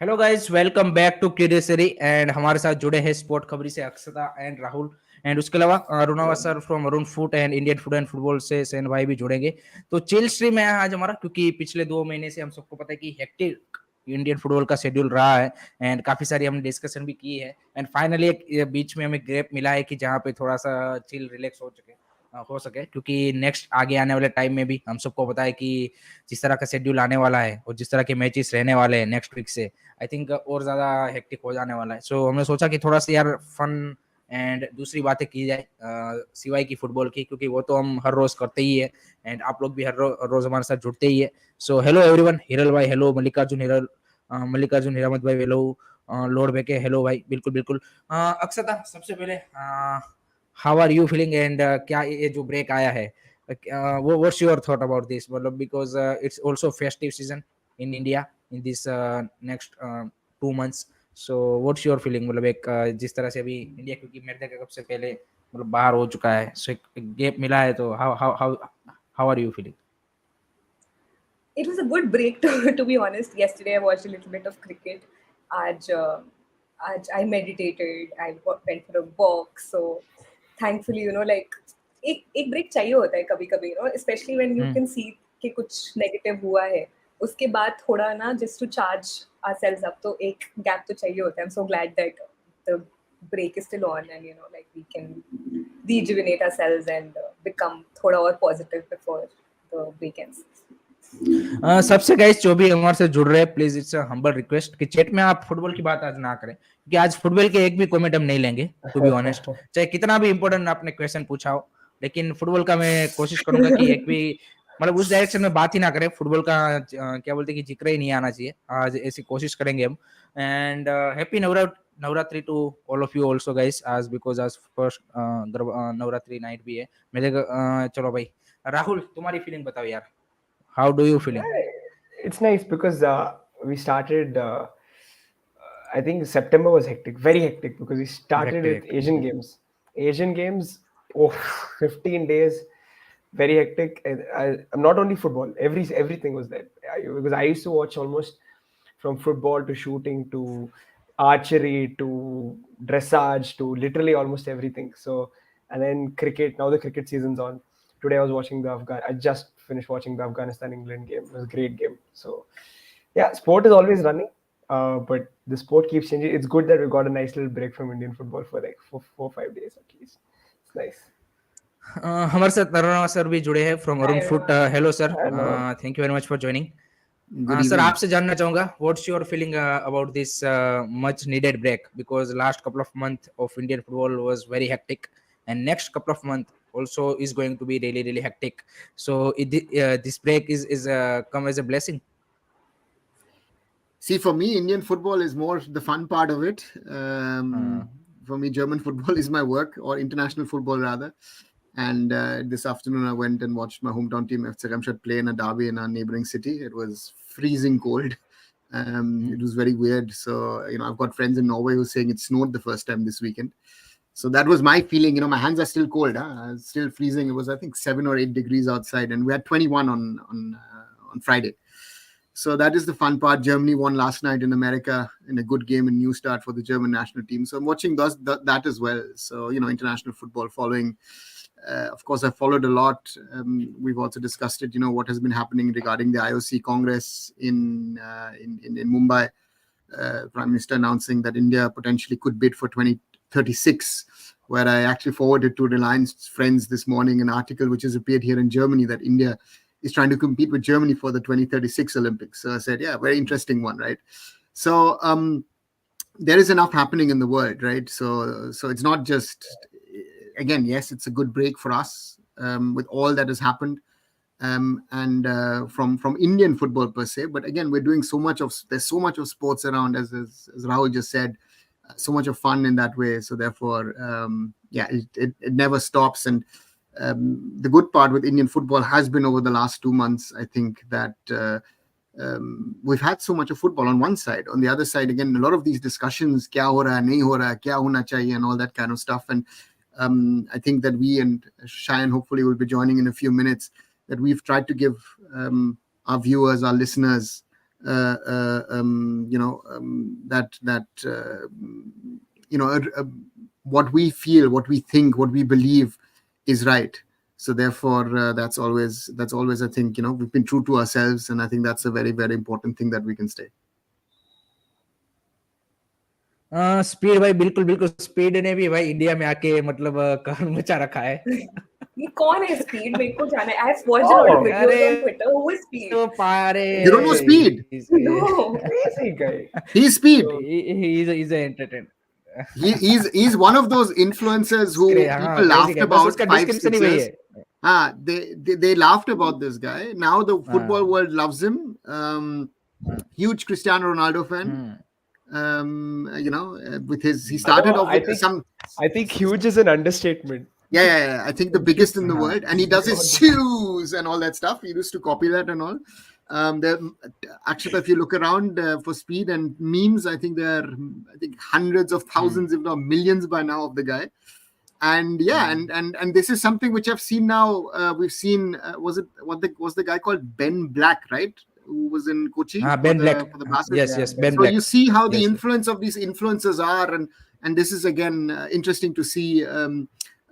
Hello guys, welcome back to curiosity and हमारे साथ जुड़े हैं स्पोर्ट खबरी से अक्षता एंड राहुल एंड उसके अलावा रुनावा sir from Arun foot and Indian food and football से सेन भाई भी जुड़ेंगे। तो चिल स्ट्रीम है आज हमारा, क्योंकि पिछले 2 महीने से हम सबको पता है कि हेक्टिक इंडियन फुटबॉल का शेड्यूल रहा है एंड काफी सारी हमने डिस्कशन भी की है एंड फाइनली एक बीच में हमें गैप मिला है कि जहाँ पे थोड़ा सा चिल रिलैक्स हो सके, क्योंकि नेक्स्ट आगे आने वाले टाइम में भी हम सबको पता है कि जिस तरह का शेड्यूल आने वाला है और जिस तरह के मैचेस रहने वाले हैं नेक्स्ट वीक से, आई थिंक और ज्यादा हेक्टिक हो जाने वाला है। सो हमने सोचा कि थोड़ा सा यार फन एंड दूसरी बातें की जाए सिवाय की फुटबॉल की, क्योंकि वो तो हम हर रोज करते ही है एंड आप लोग भी रोज हमारे साथ जुड़ते ही है। सो हेलो एवरीवन, हिरल भाई हेलो, मल्लिकार्जुन हिरामत भाई हेलो, लॉर्ड बेके हेलो भाई, बिल्कुल बिल्कुल। अक्षता, सबसे पहले how are you feeling and क्या ये जो ब्रेक आया है, what's your thought about this, मतलब because it's also festive season in India in this next 2 months। So what's your feeling, मतलब एक जिस तरह से अभी इंडिया क्योंकि मेरे कप से पहले मतलब बाहर हो चुका है, सो एक गैप मिला है, तो how how how how are you feeling? It was a good break to be honest. Yesterday I watched a little bit of cricket. Aaj, aaj I meditated. Went for a walk. So thankfully, like एक break चाहिए होता है कभी कभी, especially when you can see कि कुछ negative हुआ है. उसके बाद थोड़ा ना just to charge ourselves up, तो एक gap तो चाहिए होता है. I'm so glad that the break is still on and like we can rejuvenate ourselves and become थोड़ा और positive before the weekends. सबसे गाइस जो भी हमारे से जुड़ रहे हैं, प्लीज इट्स हम्बल रिक्वेस्ट कि चैट में आप फुटबॉल की बात आज ना करें, क्योंकि आज फुटबॉल के एक भी कमेंट हम नहीं लेंगे, टू बी ऑनेस्ट। चाहे कितना भी इंपॉर्टेंट आपने क्वेश्चन पूछा हो, लेकिन फुटबॉल का मैं कोशिश करूंगा कि एक भी मतलब उस डायरेक्शन में बात ही ना करें, फुटबॉल का क्या बोलते हैं कि जिक्र ही नहीं आना चाहिए। आज ऐसी कोशिश करेंगे हम and happy Navratri to all of you also guys, आज बिकॉज आज फर्स्ट नवरात्रि नाइट भी है मेरे। चलो भाई राहुल, तुम्हारी फीलिंग बताओ यार, how do you feeling? It's nice because we started. I think September was hectic, very hectic, because we started with Asian Games. Asian Games, 15 days, very hectic. I'm not only football, everything was there. Because I used to watch almost from football to shooting to archery to dressage to literally almost everything. So, and then cricket. Now the cricket season's on. Today I was watching I just finished watching the Afghanistan England game. It was a great game. So, yeah, sport is always running. But the sport keeps changing. It's good that we got a nice little break from Indian football for like 4-5 days at least. It's nice. हमारे साथ नरना sir भी जुड़े हैं from Arun foot. Hello sir, thank you very much for joining. Sir आपसे जानना चाहूंगा what's your feeling about this much needed break, because last couple of month of Indian football was very hectic and next couple of month also is going to be really hectic. So this break is come as a blessing. See, for me, Indian football is more the fun part of it. For me, German football is my work, or international football rather. And this afternoon, I went and watched my hometown team, FC Ramshad, play in a derby in a neighboring city. It was freezing cold. It was very weird. So, I've got friends in Norway who are saying it snowed the first time this weekend. So that was my feeling. My hands are still cold. Still freezing. It was, I think, 7 or 8 degrees outside. And we had 21 on Friday. So that is the fun part. Germany won last night in America in a good game, a new start for the German national team. So I'm watching that as well. So, international football following. Of course, I followed a lot. We've also discussed it, what has been happening regarding the IOC Congress in Mumbai. Prime Minister announcing that India potentially could bid for 2036, where I actually forwarded to Reliance friends this morning an article which has appeared here in Germany that India is trying to compete with Germany for the 2036 Olympics. So I said, yeah, very interesting one, right? So there is enough happening in the world, right? So it's not just, again, yes, it's a good break for us with all that has happened and from Indian football per se. But again, we're doing there's so much of sports around, as Rahul just said, so much of fun in that way. So therefore, it never stops. And the good part with Indian football has been over the last 2 months, I think, that we've had so much of football on one side. On the other side, again, a lot of these discussions, kya ho raha, nahi ho raha, kya hona chahiye, and all that kind of stuff. And I think that we and Shayan hopefully will be joining in a few minutes, that we've tried to give our viewers, our listeners, what we feel, what we think, what we believe is right. So therefore, that's always I think, we've been true to ourselves, and I think that's a very, very important thing that we can stay. Speed भाई बिल्कुल बिल्कुल, speed ने भी भाई India में आके मतलब कहर मचा रखा है. ये कौन है स्पीड? मेरे को जाना है. I have watched a lot of videos on Twitter. Who is Speed? तो पारे You don't know Speed? No. Crazy guy. He's Speed. He's an entertainer. He's one of those influencers who people laughed about 5-6 years. They laughed about this guy. Now the football world loves him. Huge Cristiano Ronaldo fan. With he started off with I think huge is an understatement. Yeah. I think the biggest in the world, and he does his shoes and all that stuff. He used to copy that and all. Actually, if you look around for Speed and memes, I think there are hundreds of thousands, if not millions, by now of the guy. And and this is something which I've seen now. We've seen was the guy called Ben Black, right? Who was in Kochi? Ben Black. For the Blasters. Yes, Ben so Black. You see how the influence of these influencers are, and this is again interesting to see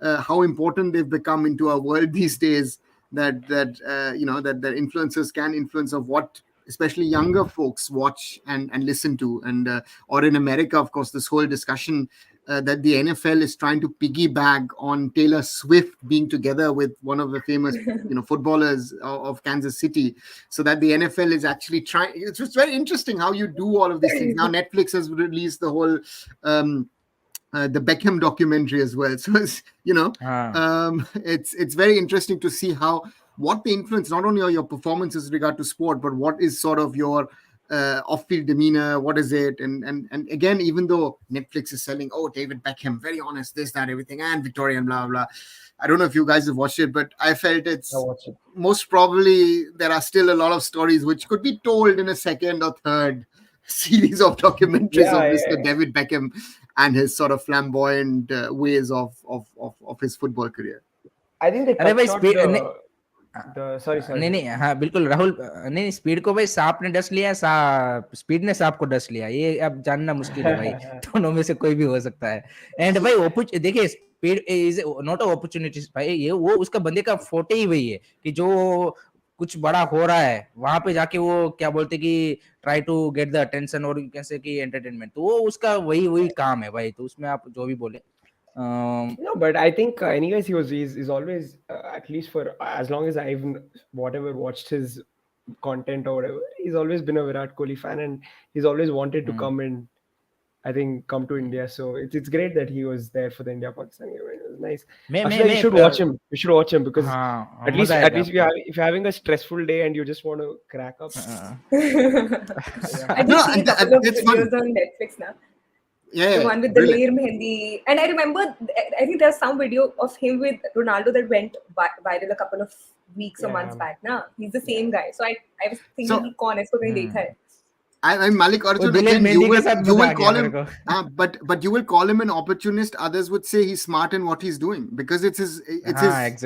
how important they've become into our world these days. That influencers can influence of what especially younger folks watch and listen to, and or in America, of course, this whole discussion that the NFL is trying to piggyback on Taylor Swift being together with one of the famous footballers of Kansas City, so that the NFL is actually trying. It's just very interesting how you do all of these things. Now Netflix has released the whole the Beckham documentary as well. So it's very interesting to see what the influence, not only on your performances in regard to sport, but what is sort of your off-field demeanor, what is it? And again, even though Netflix is selling, David Beckham, very honest, this, that, everything, and Victoria and blah, blah. I don't know if you guys have watched it, but I felt most probably there are still a lot of stories which could be told in a second or third series of documentaries of Mr. David Beckham and his sort of flamboyant ways of his football career. I think they sorry. नहीं हाँ बिल्कुल राहुल, नहीं speed को भाई सांप ने डस लिया, speed ने सांप को डस लिया, ये अब जानना मुश्किल है भाई. दोनों में से कोई भी हो सकता है. एंड भाई देखिए, speed is not a opportunity भाई, ये वो उसका बंदे का फोटे ही वही है कि जो कुछ बड़ा हो रहा है वहां पे जाके वो क्या बोलते कि try to get the attention और कैसे कि एंटरटेनमेंट, तो वो उसका वही काम है भाई. तो उसमें आप जो भी बोले. No, but I think anyways he's always at least for as long as I've watched his content or whatever, he's always been a Virat Kohli fan, and he's always wanted to come to India. So it's great that he was there for the India-Pakistan game. It was nice. You should watch him. You should watch him because at least if you're having a stressful day and you just want to crack up. I just see a couple of videos on Netflix now. Yeah, the one with the Leer Mehendi. And I remember, I think there's some video of him with Ronaldo that went viral a couple of weeks or months back. He's the same guy. So I was thinking, कौन है, इसको कहीं देखा है. I'm Malik Arjun. Again, you will call him, but you will call him an opportunist. Others would say he's smart in what he's doing because it's his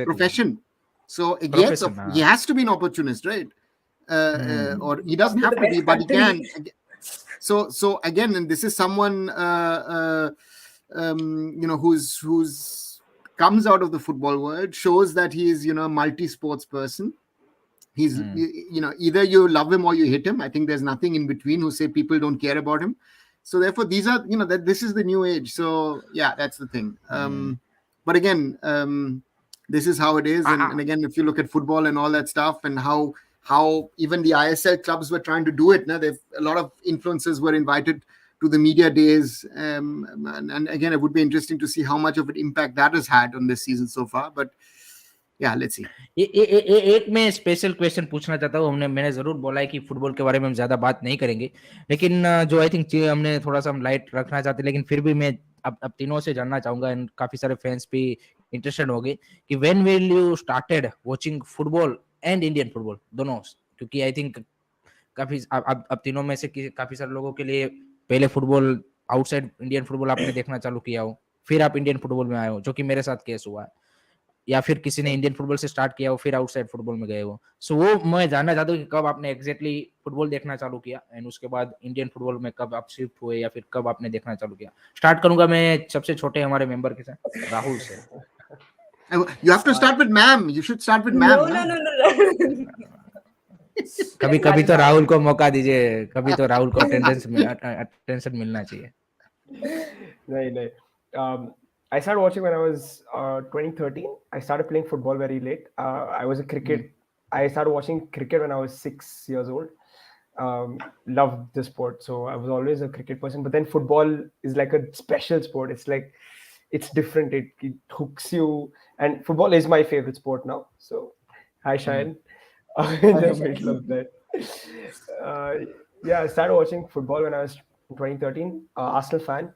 profession. So again, he has to be an opportunist, right? Or he doesn't have to be, but he can. So again, and this is someone who's comes out of the football world, shows that he is a multi-sports person. He's either you love him or you hate him. I think there's nothing in between who say people don't care about him. So therefore these are that this is the new age. So yeah, that's the thing. But again, this is how it is. And again, if you look at football and all that stuff, and how even the ISL clubs were trying to do it. A lot of influencers were invited to the media days. And again, it would be interesting to see how much of an impact that has had on this season so far. But yeah, let's see. एक मैं special question पूछना चाहता हूँ. मैंने जरूर बोला है कि फुटबॉल के बारे में हम ज्यादा बात नहीं करेंगे, लेकिन जो आई थिंक हमने थोड़ा सा हम लाइट रखना चाहते, लेकिन फिर भी मैं अब तीनों से जानना चाहूंगा, एंड काफी सारे फैंस भी इंटरेस्टेड हो गए कि when will you started watching football and Indian football दोनों, क्योंकि आई थिंक काफी अब तीनों में से काफी सारे लोगों के लिए पहले फुटबॉल आउटसाइड इंडियन फुटबॉल आपने देखना चालू किया हो, फिर आप इंडियन फुटबॉल में आए हो, जो कि मेरे साथ केस हुआ है. या फिर किसी ने इंडियन फुटबॉल से स्टार्ट किया हो फिर आउटसाइड फुटबॉल में गए हो, सो वो मैं जानना चाहता हूँ कि कब आपने एग्जैक्टली फुटबॉल देखना चालू किया एंड उसके बाद इंडियन फुटबॉल में कब आप शिफ्ट हुए या फिर कब आपने देखना चालू किया। स्टार्ट करूंगा मैं सबसे छोटे हमारे मेंबर के साथ, राहुल से। You have to start with ma'am. You should start with No, ma'am. no, no, no. कभी कभी तो राहुल को मौका दीजिए, कभी तो राहुल को अटेंशन मिलना चाहिए। No. I started watching when I was 2013. I started playing football very late. I was a cricket. I started watching cricket when I was 6 years old. Loved the sport, so I was always a cricket person. But then football is like a special sport. It's like it's different. It hooks you, and football is my favorite sport now. So, hi Shayan, in the middle of that. Yeah, I started watching football when I was 2013. Arsenal fan.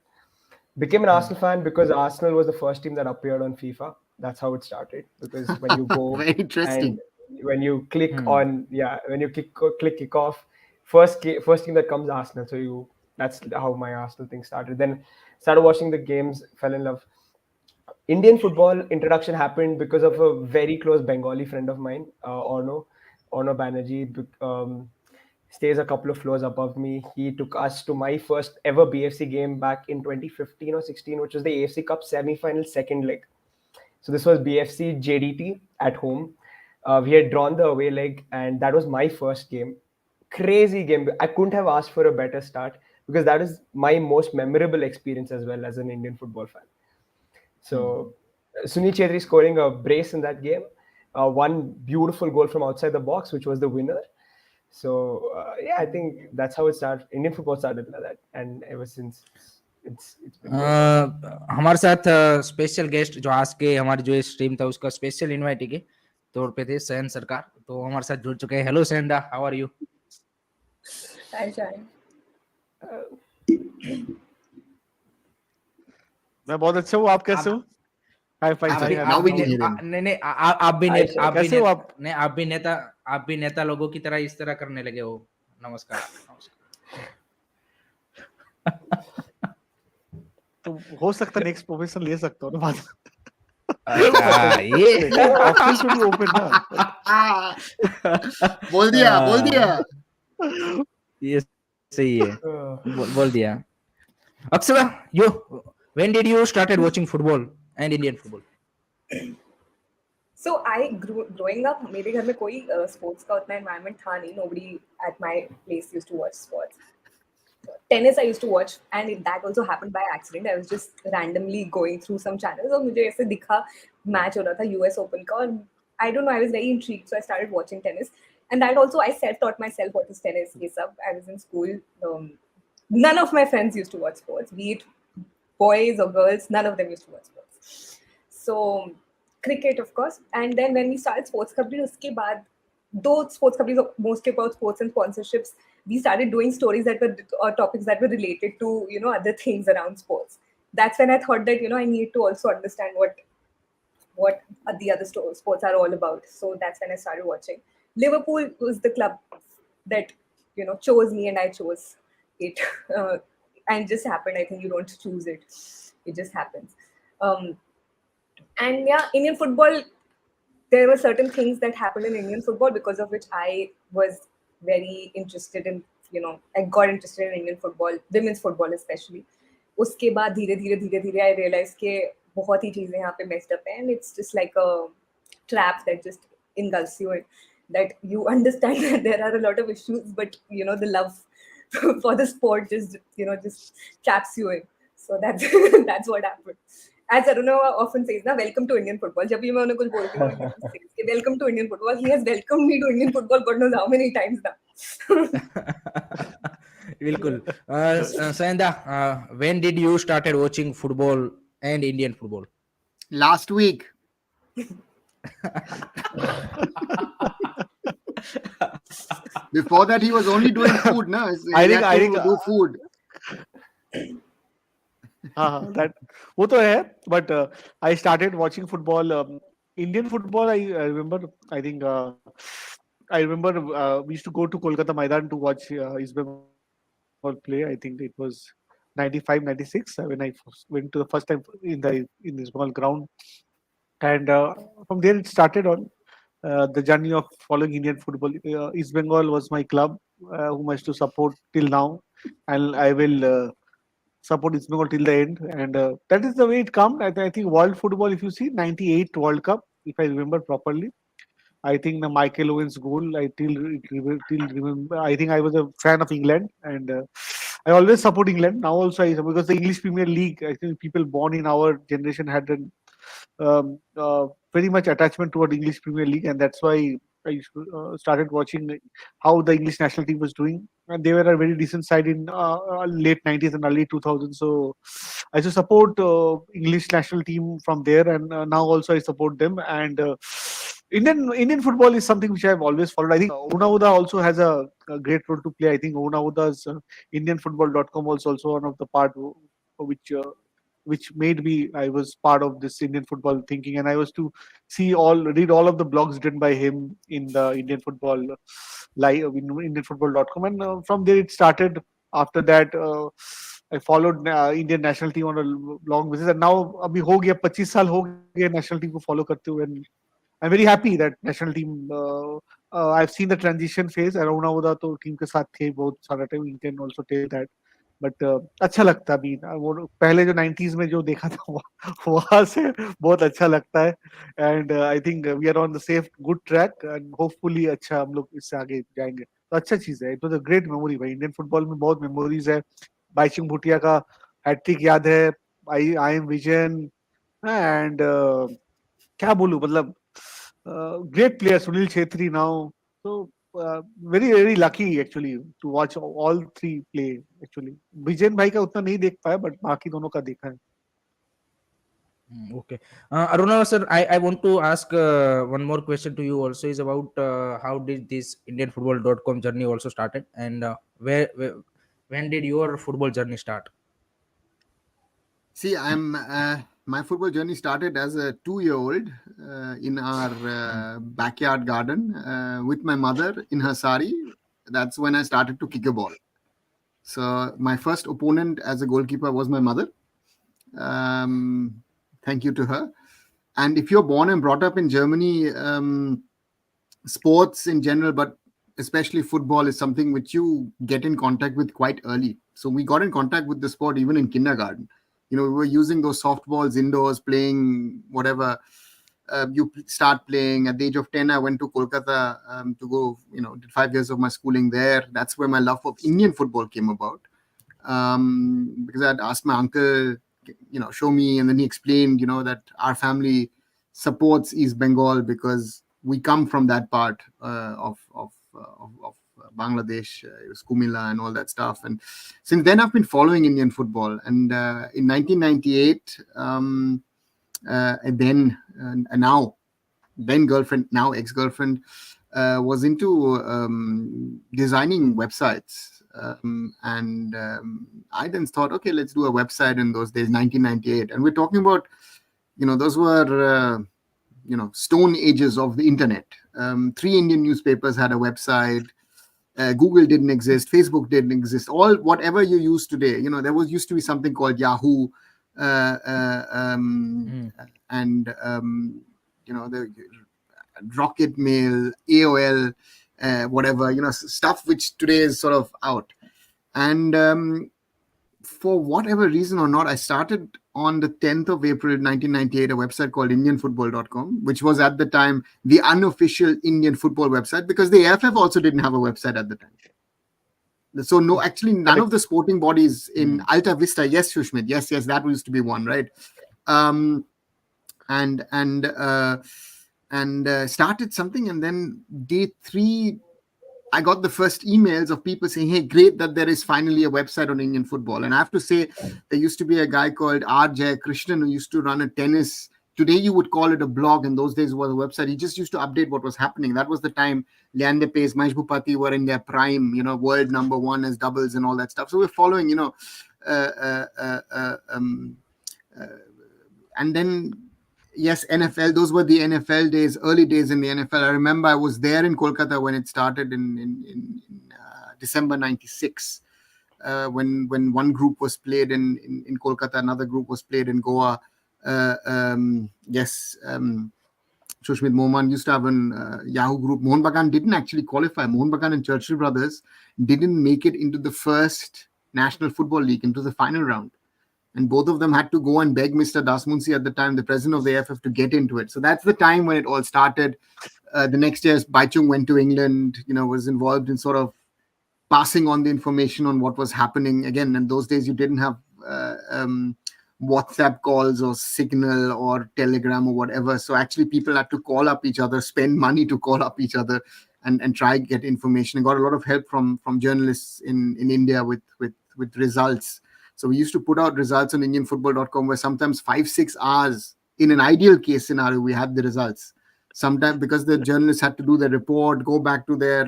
Became an Arsenal fan because Arsenal was the first team that appeared on FIFA. That's how it started. Because when you go Very interesting. and when you click on when you click kick off, first team that comes Arsenal. So that's how my Arsenal thing started. Then started watching the games, fell in love. Indian football introduction happened because of a very close Bengali friend of mine, Orno Banerjee. Stays a couple of floors above me. He took us to my first ever BFC game back in 2015 or 16, which was the AFC Cup semi-final second leg. So this was BFC JDT at home. We had drawn the away leg, and that was my first game. Crazy game. I couldn't have asked for a better start because that is my most memorable experience as well as an Indian football fan. So Sunil Chhetri scoring a brace in that game. One beautiful goal from outside the box, which was the winner. So I think that's how it started. Indian football started like that, and ever since it's been हमारे साथ special guest जो आज के हमारी जो stream था उसका special invitee के तौर पे थे सैन सरकार, तो हमारे साथ जुड़ चुके हैं। हेलो सैनदा, how are you? Hi, Shine. मैं बहुत अच्छा हूँ, आप कैसे हो? Hi five Now we can hear him. नहीं आप भी नेता लोगों की तरह इस तरह करने लगे हो। नमस्कार। तो हो सकता है नेक्स्ट प्रोफेशन ले सकता हूँ ना बाद में। ये ऑफिस शुड बी ओपन ना। बोल दिया। ये सही है, बोल दिया। Akshara, when did you started watching football and Indian football? So growing up, मेरे घर में कोई sports का उतना environment था नहीं. Nobody at my place used to watch sports. Tennis I used to watch, and that also happened by accident. I was just randomly going through some channels और मुझे ऐसे दिखा match हो रहा था US Open का, और I don't know, I was very intrigued, so I started watching tennis. And that also I self-taught myself what is tennis. ये सब I was in school. None of my friends used to watch sports, be it boys or girls. None of them used to watch sports. So cricket, of course. And then when we started Sports Khabri, uske baad, though Sports Khabri is mostly about sports and sponsorships, we started doing stories that were or topics that were related to other things around sports. That's when I thought that I need to also understand what the other sports are all about. So that's when I started watching. Liverpool was the club that chose me, and I chose it. And it just happened. I think you don't choose it; it just happens. And yeah, Indian football, there were certain things that happened in Indian football because of which I was very interested in, I got interested in Indian football, women's football especially. उसके बाद धीरे I realized कि बहुत ही चीजें यहाँ पे messed up हैं, and it's just like a trap that just engulfs you in, that you understand that there are a lot of issues, but the love for the sport just traps you in. So that's that's what happened. As Arunava often says, na, welcome to Indian football. जब भी मैं उन्हें कुछ बोलती हूँ, he says, welcome to Indian football. He has welcomed me to Indian football God knows how many times now. बिल्कुल। Sayanda, when did you started watching football and Indian football? Last week. Before that, he was only doing food, na? I think do food. हाँ that वो तो है, but I started watching football, Indian football. I remember, I think we used to go to Kolkata Maidan to watch East Bengal play. I think it was 95, 96 when I went to the first time in the East Bengal ground, And from there it started on the journey of following Indian football. East Bengal was my club, whom I used to support till now, and I will support East Bengal till the end. And that is the way it comes. I think world football, if you see, 98 World Cup, if I remember properly. I think the Michael Owens goal, till remember. I think I was a fan of England, and I always support England. Now also, because the English Premier League, I think people born in our generation had an very much attachment toward English Premier League, and that's why I started watching how the English national team was doing. And they were a very decent side in late 90s and early 2000s. So I used to support English national team from there, and now also I support them. And Indian football is something which I have always followed. I think Unauda also has a great role to play. I think Unauda's IndianFootball.com was also one of the part which made me, I was part of this Indian football thinking, and I was to read all of the blogs written by him in the Indian football IndianFootball.com, and from there it started. After that, I followed Indian national team on a long basis, and now अभी हो गया 25 साल हो गए national team को follow करते हुए, and I'm very happy that national team. I've seen the transition phase. Aruna Uda तो team के साथ थे बहुत सारा time. You can also tell that. But अच्छा लगता भी वो पहले जो 90s में जो देखा था वहां से बहुत अच्छा लगता है. And I think we are on the safe good track, and hopefully अच्छा हम लोग इससे आगे जाएंगे. तो अच्छा चीज है. It was a great memory भाई. इंडियन फुटबॉल में बहुत मेमोरीज है. बाइचिंग भूटिया का हैट्रिक याद है. I am vision. एंड क्या बोलूं, मतलब great player Sunil Chhetri now. So very lucky actually to watch all three play actually. विजेन भाई का उतना नहीं देख पाया, but बाकी दोनों का देखा है. Okay. Aruna sir, I want to ask one more question to you also, is about how did this IndianFootball.com journey also started, and when did your football journey start? See, my football journey started as a 2-year-old in our backyard garden with my mother in her sari. That's when I started to kick a ball. So my first opponent as a goalkeeper was my mother. Thank you to her. And if you're born and brought up in Germany, sports in general, but especially football, is something which you get in contact with quite early. So we got in contact with the sport even in kindergarten. We were using those softballs indoors, playing whatever. You start playing. At the age of 10, I went to Kolkata to go, did 5 years of my schooling there. That's where my love of Indian football came about. Because I'd asked my uncle, show me, and then he explained, that our family supports East Bengal because we come from that part of Bangladesh, Kumila and all that stuff. And since then, I've been following Indian football. And in 1998, then girlfriend, now ex-girlfriend, was into designing websites. I then thought, okay, let's do a website in those days, 1998. And we're talking about, those were, stone ages of the internet. 3 Indian newspapers had a website. Google didn't exist. Facebook didn't exist. Whatever you use today, there used to be something called Yahoo, and the Rocket Mail, AOL, whatever, stuff which today is sort of out. And for whatever reason or not, I started on the 10th of April 1998 a website called IndianFootball.com, which was at the time the unofficial Indian football website, because the AFF also didn't have a website at the time. So none of the sporting bodies in Alta Vista, yes, Shushmit, yes, that used to be one, right? And started something, and then day 3, I got the first emails of people saying, hey, great that there is finally a website on Indian football. And I have to say, there used to be a guy called R. Jay Krishnan who used to run a tennis. Today, you would call it a blog. In those days, it was a website. He just used to update what was happening. That was the time Leander Pace, Mahesh Bhupati were in their prime, world number 1 as doubles and all that stuff. So we're following, and then, yes, NFL, those were the NFL days, early days in the NFL. I remember I was there in Kolkata when it started in December 96, when one group was played in Kolkata, another group was played in Goa. Yes. Shushmit Mohan used to have an Yahoo group. Mohun Bagan didn't actually qualify. Mohun Bagan and Churchill Brothers didn't make it into the first National Football League, into the final round. And both of them had to go and beg Mr. Dasmunsi at the time, the president of the AFF, to get into it. So that's the time when it all started. The next year, Baichung went to England, was involved in sort of passing on the information on what was happening. Again, in those days, you didn't have WhatsApp calls or Signal or Telegram or whatever. So actually people had to call up each other, spend money to call up each other and try to get information. I got a lot of help from journalists in India with results. So we used to put out results on indianfootball.com where sometimes 5-6 hours, in an ideal case scenario, we had the results. Sometimes because the journalists had to do the report, go back to their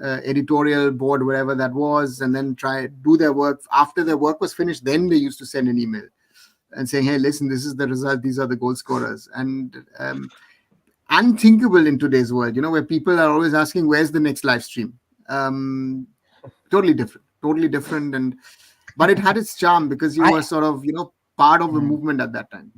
editorial board, wherever that was, and then try do their work. After their work was finished, then they used to send an email and saying, hey, listen, this is the result, these are the goal scorers. And unthinkable in today's world, where people are always asking, where's the next live stream? Totally different. But it had its charm because you were sort of, part of the movement at that time.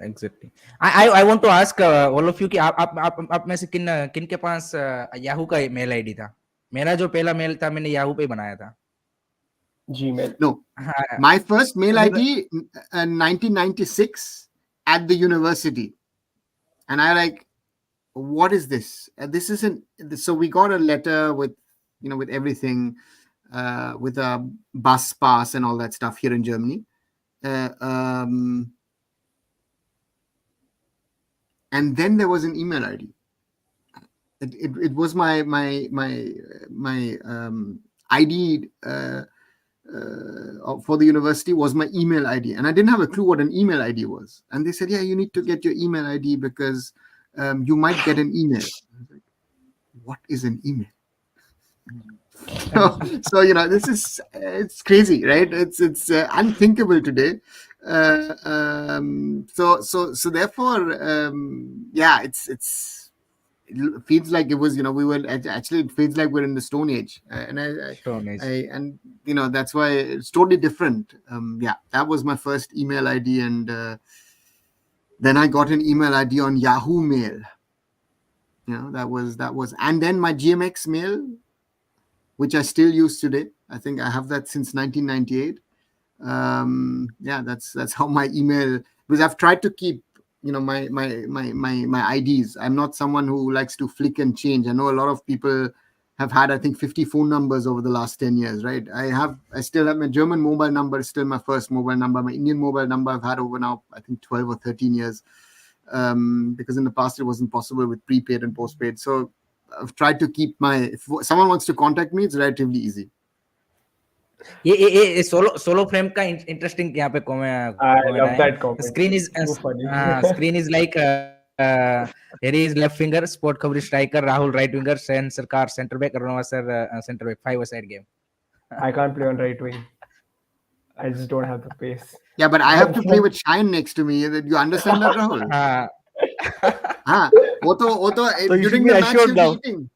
Exactly. I want to ask all of you कि आप में से किन के पास Yahoo का mail ID था? मेरा जो पहला मेल था मैंने याहू पे बनाया था. Gmail. No, my first mail ID 1996 at the university, and I like, what is this? This isn't. So we got a letter with with everything, with a bus pass and all that stuff here in Germany. And then there was an email ID. It was my ID for the university was my email ID, and I didn't have a clue what an email ID was. And they said, yeah, you need to get your email ID because you might get an email. I was like, what is an email? So it's crazy, right? It's unthinkable today. So therefore, it feels like it was, we were actually, it feels like we're in the Stone Age, and that's why it's totally different. That was my first email ID, and then I got an email ID on Yahoo Mail. That was, and then my GMX Mail, which I still use today. I think I have that since 1998. That's how my email, because I've tried to keep my IDs. I'm not someone who likes to flick and change. I know a lot of people have had, I think, 50 phone numbers over the last 10 years, right? I still have my German mobile number, still my first mobile number. My Indian mobile number I've had over now, I think 12 or 13 years, because in the past it wasn't possible with prepaid and postpaid. So I've tried to keep if someone wants to contact me, it's relatively easy. ये solo frame का interesting यहाँ पे I love that comment. Screen is like Harry is left finger, sport coverage striker, Rahul right winger, Sen Sarkar center back, Arunava sir center back, 5-a-side game. I can't play on right wing. I just don't have the pace. Yeah, but I have to play with Shine next to me. You understand that, Rahul? During the match he'll be eating.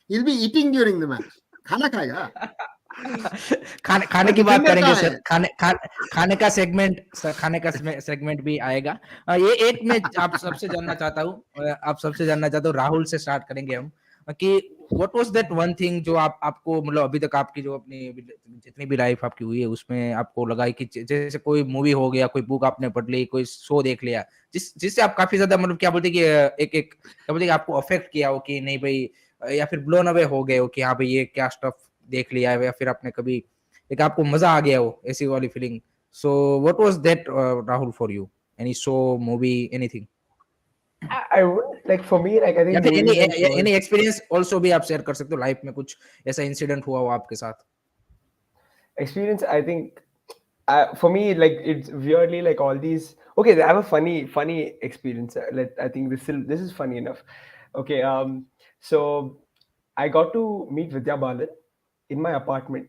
He'll be eating during the match. खाना खाएगा. खाने की बात करेंगे sir. खाने का segment भी आएगा. ये एक मैं आप सबसे जानना चाहता हूँ राहुल से स्टार्ट करेंगे हम कि what was that one thing जो आपको मतलब अभी तक आपकी जो अपनी जितनी भी लाइफ आपकी हुई है उसमें आपको लगा कि जैसे कोई मूवी हो गया, कोई बुक आपने पढ़ ली, कोई शो देख लिया जिससे आप काफी ज्यादा मतलब क्या बोलते कि एक क्या बोलते कि आपको अफेक्ट किया हो कि नहीं भाई, या फिर ब्लोन अवे हो गए हो कि हाँ भाई ये क्या स्टफ देख लिया है, या फिर आपने कभी एक आपको मजा आ गया हो ऐसी वाली feeling. So what was that Rahul for you? Any show, movie, anything? I wouldn't, like, for me, like, I think any experience also भी आप शेयर कर सकते हो लाइफ में कुछ ऐसा इंसिडेंट हुआ हो आपके साथ? Experience, I think for me, like, it's weirdly like all these. Okay, I have a funny experience. I think this is funny enough. Okay, so I got to meet Vidya Balan in my apartment.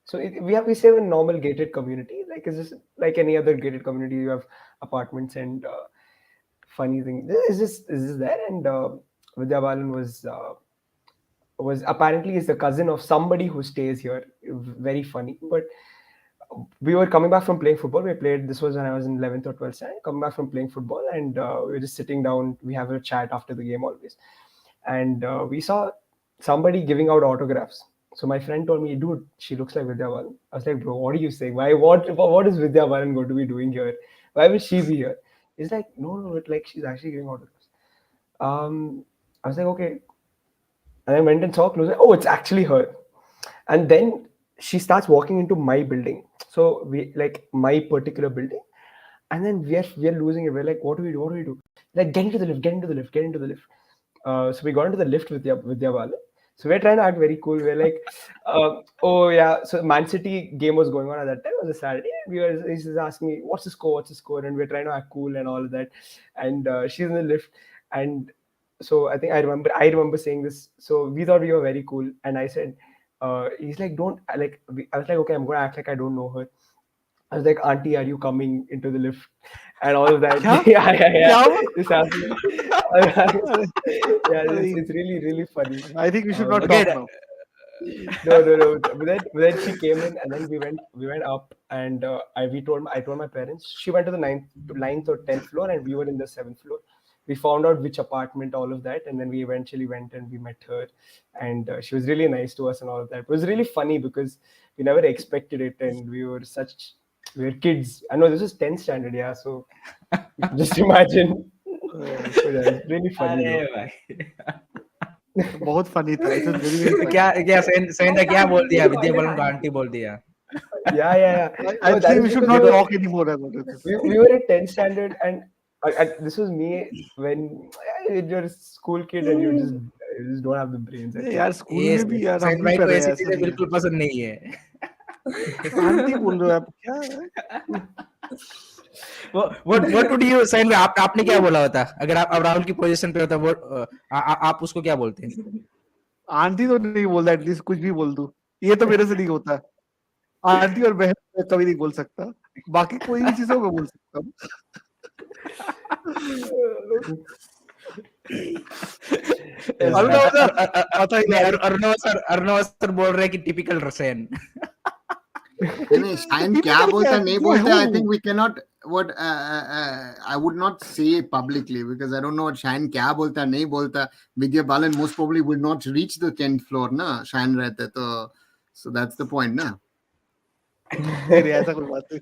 So we stay in a normal gated community. Like, it's just like any other gated community. You have apartments and funny thing. Is this there? And Vidya Balan was apparently is the cousin of somebody who stays here. Very funny. But we were coming back from playing football. This was when I was in 11th or 12th standard, coming back from playing football, and we were just sitting down. We have a chat after the game always. And we saw somebody giving out autographs. So my friend told me, dude, she looks like Vidya Balan. I was like, bro, what are you saying? What is Vidya Balan going to be doing here? Why will she be here? He's like, no, like she's actually giving autographs. I was like, okay. And I went and saw closer. Oh, it's actually her. And then she starts walking into my building. So we like my particular building. And then we are losing it. We're like, what do we do? What do we do? Like, get into the lift, get into the lift, get into the lift. So we got into the lift with Vidya Balan. So we're trying to act very cool. We're like, oh yeah. So Man City game was going on at that time. It was a Saturday. He's just asking me, what's the score? What's the score? And we're trying to act cool and all of that. And she's in the lift. And so I think I remember saying this. So we thought we were very cool. And I said, he's like, don't like. I was like, okay, I'm going to act like I don't know her. I was like, Auntie, are you coming into the lift? And all of that. yeah. This happened. Yeah, it's really, really funny. I think we should not Okay, talk now. No. But then she came in, and then we went up, and I told my parents. She went to the ninth or 10th floor, and we were in the 7th floor. We found out which apartment, all of that, and then we eventually went and we met her, and she was really nice to us and all of that. It was really funny because we never expected it, and we were kids. I know this is 10th standard, yeah. So you can just imagine. So, yeah, it's really funny. अरे though. भाई बहुत funny था. It was very very funny. क्या सेंधा क्या बोल दिया? I Vidya called Balan her को आंटी बोल दिया. Yeah. I No, that think is we should because not talk anymore about it. we were in 10th standard, and this was me when you're a school kid and you just don't have the brains. I think. यार school ये में भी यार हम सेंध भी भाई कर को रहे ऐसी हैं ऐसा चीजें नहीं है. बिल्कुल पसंद नहीं है. आंटी बोल रहे हो आप क्या है? What would you say? आपने क्या बोला होता अगर आप अब राहुल की पोजीशन पे होता? वो आप उसको क्या बोलते हैं? आंटी तो नहीं बोलता, एटलीस्ट कुछ भी बोल दूं. ये तो मेरे से नहीं होता. आंटी और बहन मैं कभी नहीं बोल सकता. बाकी कोई भी चीजों को बोल सकता हूँ. अर्णव सर बोल रहे हैं कि टिपिकल रसेन. नहीं, शायन क्या बोलता नहीं बोलता, I think we cannot what I would not say publicly because I don't know what Shayan क्या बोलता नहीं बोलता. Vidya Balan most probably would not reach the 10th floor ना Shayan रहते तो, so that's the point ना. अरे ऐसा कोई बात नहीं.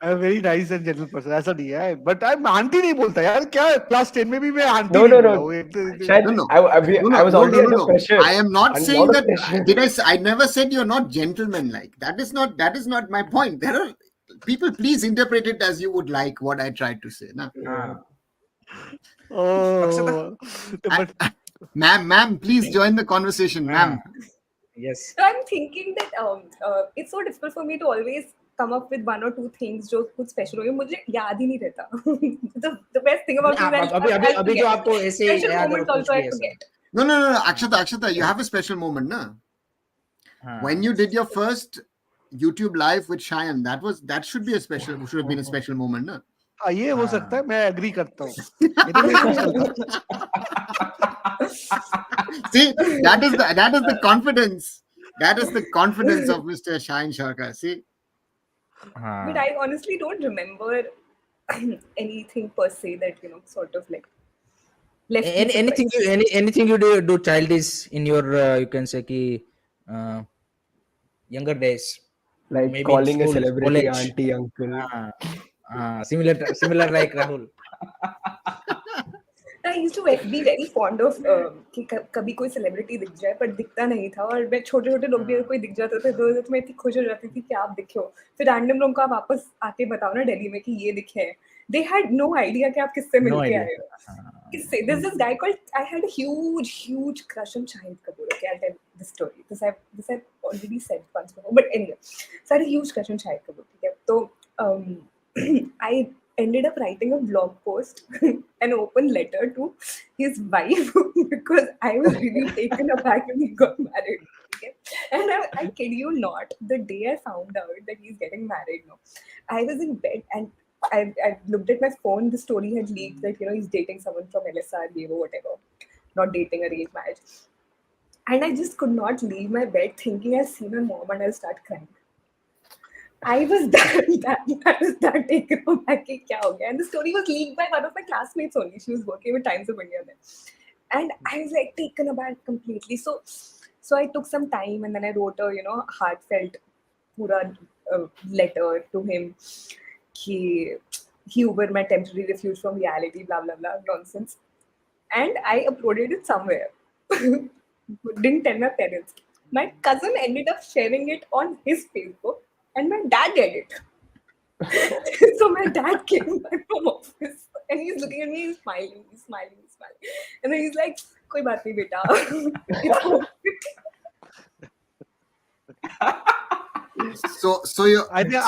I am very nice and gentle person. ऐसा नहीं है, बट आई आंटी नहीं बोलता यार. क्या क्लास 10 में भी मैं आंटी No. नहीं No. I was already under pressure. I am not Under saying lot of that. pressure. I never said you're not gentleman like. That is not my point. There are people. Please interpret it as you would like what I tried to say. Na? Oh, but Ma'am, please join the conversation, ma'am. Yes. So I'm thinking that it's so difficult for me to always come up with one or two things जो कुछ special हो गए. मुझे याद ही नहीं रहता. The best thing about me is that अभी जो आपको ऐसे special याद moments also I forget. No. Akshata, you have a special moment, na? When you did your first YouTube live with Shayan, that should have been a special moment, na? ये हो सकता है. मैं एग्री करता हूँ. ये तो मेरे को चलता. See, that is the confidence. That is the confidence of Mr. Shayan Sharkar. See, But I honestly don't remember anything per se that sort of like left me surprised. anything you do childish in your you can say ki younger days, Like maybe calling a school, celebrity college. auntie, uncle. Similar like Rahul. I used to be very fond of कि कभी कोई celebrity दिख जाए, पर दिखता नहीं था. और मैं छोटे लोग भी अगर कोई दिख जाते थे तो मैं इतनी खुश हो जाती थी कि आप दिखे हो. फिर रैंडम लोगों को आप वापस आके बताओ ना दिल्ली में कि ये दिखे हैं. They had no idea कि आप किससे मिल के आए हो. किससे? There's this guy called, I had a huge crush on Shahid Kapoor. Okay, I'll tell the story. This I've already said once before. But anyway, so I had a huge crush on Shahid Kapoor. Okay, so I ended up writing a blog post, an open letter to his wife because I was really taken aback when he got married. Okay? And I kid you not, the day I found out that he's getting married, I was in bed and I looked at my phone. The story had leaked that he's dating someone from LSR, or whatever, not dating, arranged marriage. And I just could not leave my bed thinking I'll see my mom and I'll start crying. I was that taken aback कि क्या हो गया, and the story was leaked by one of my classmates only. She was working with Times of India then, and I was like taken aback completely. So I took some time and then I wrote a heartfelt pura letter to him. He were my temporary refuge from reality, blah blah blah nonsense, and I uploaded it somewhere. Didn't tell my parents. My cousin ended up sharing it on his Facebook, and my dad did it. So my dad came back from office and he's looking at me, he's smiling, and then he's like, "Koi baat nahi, beta." So your I think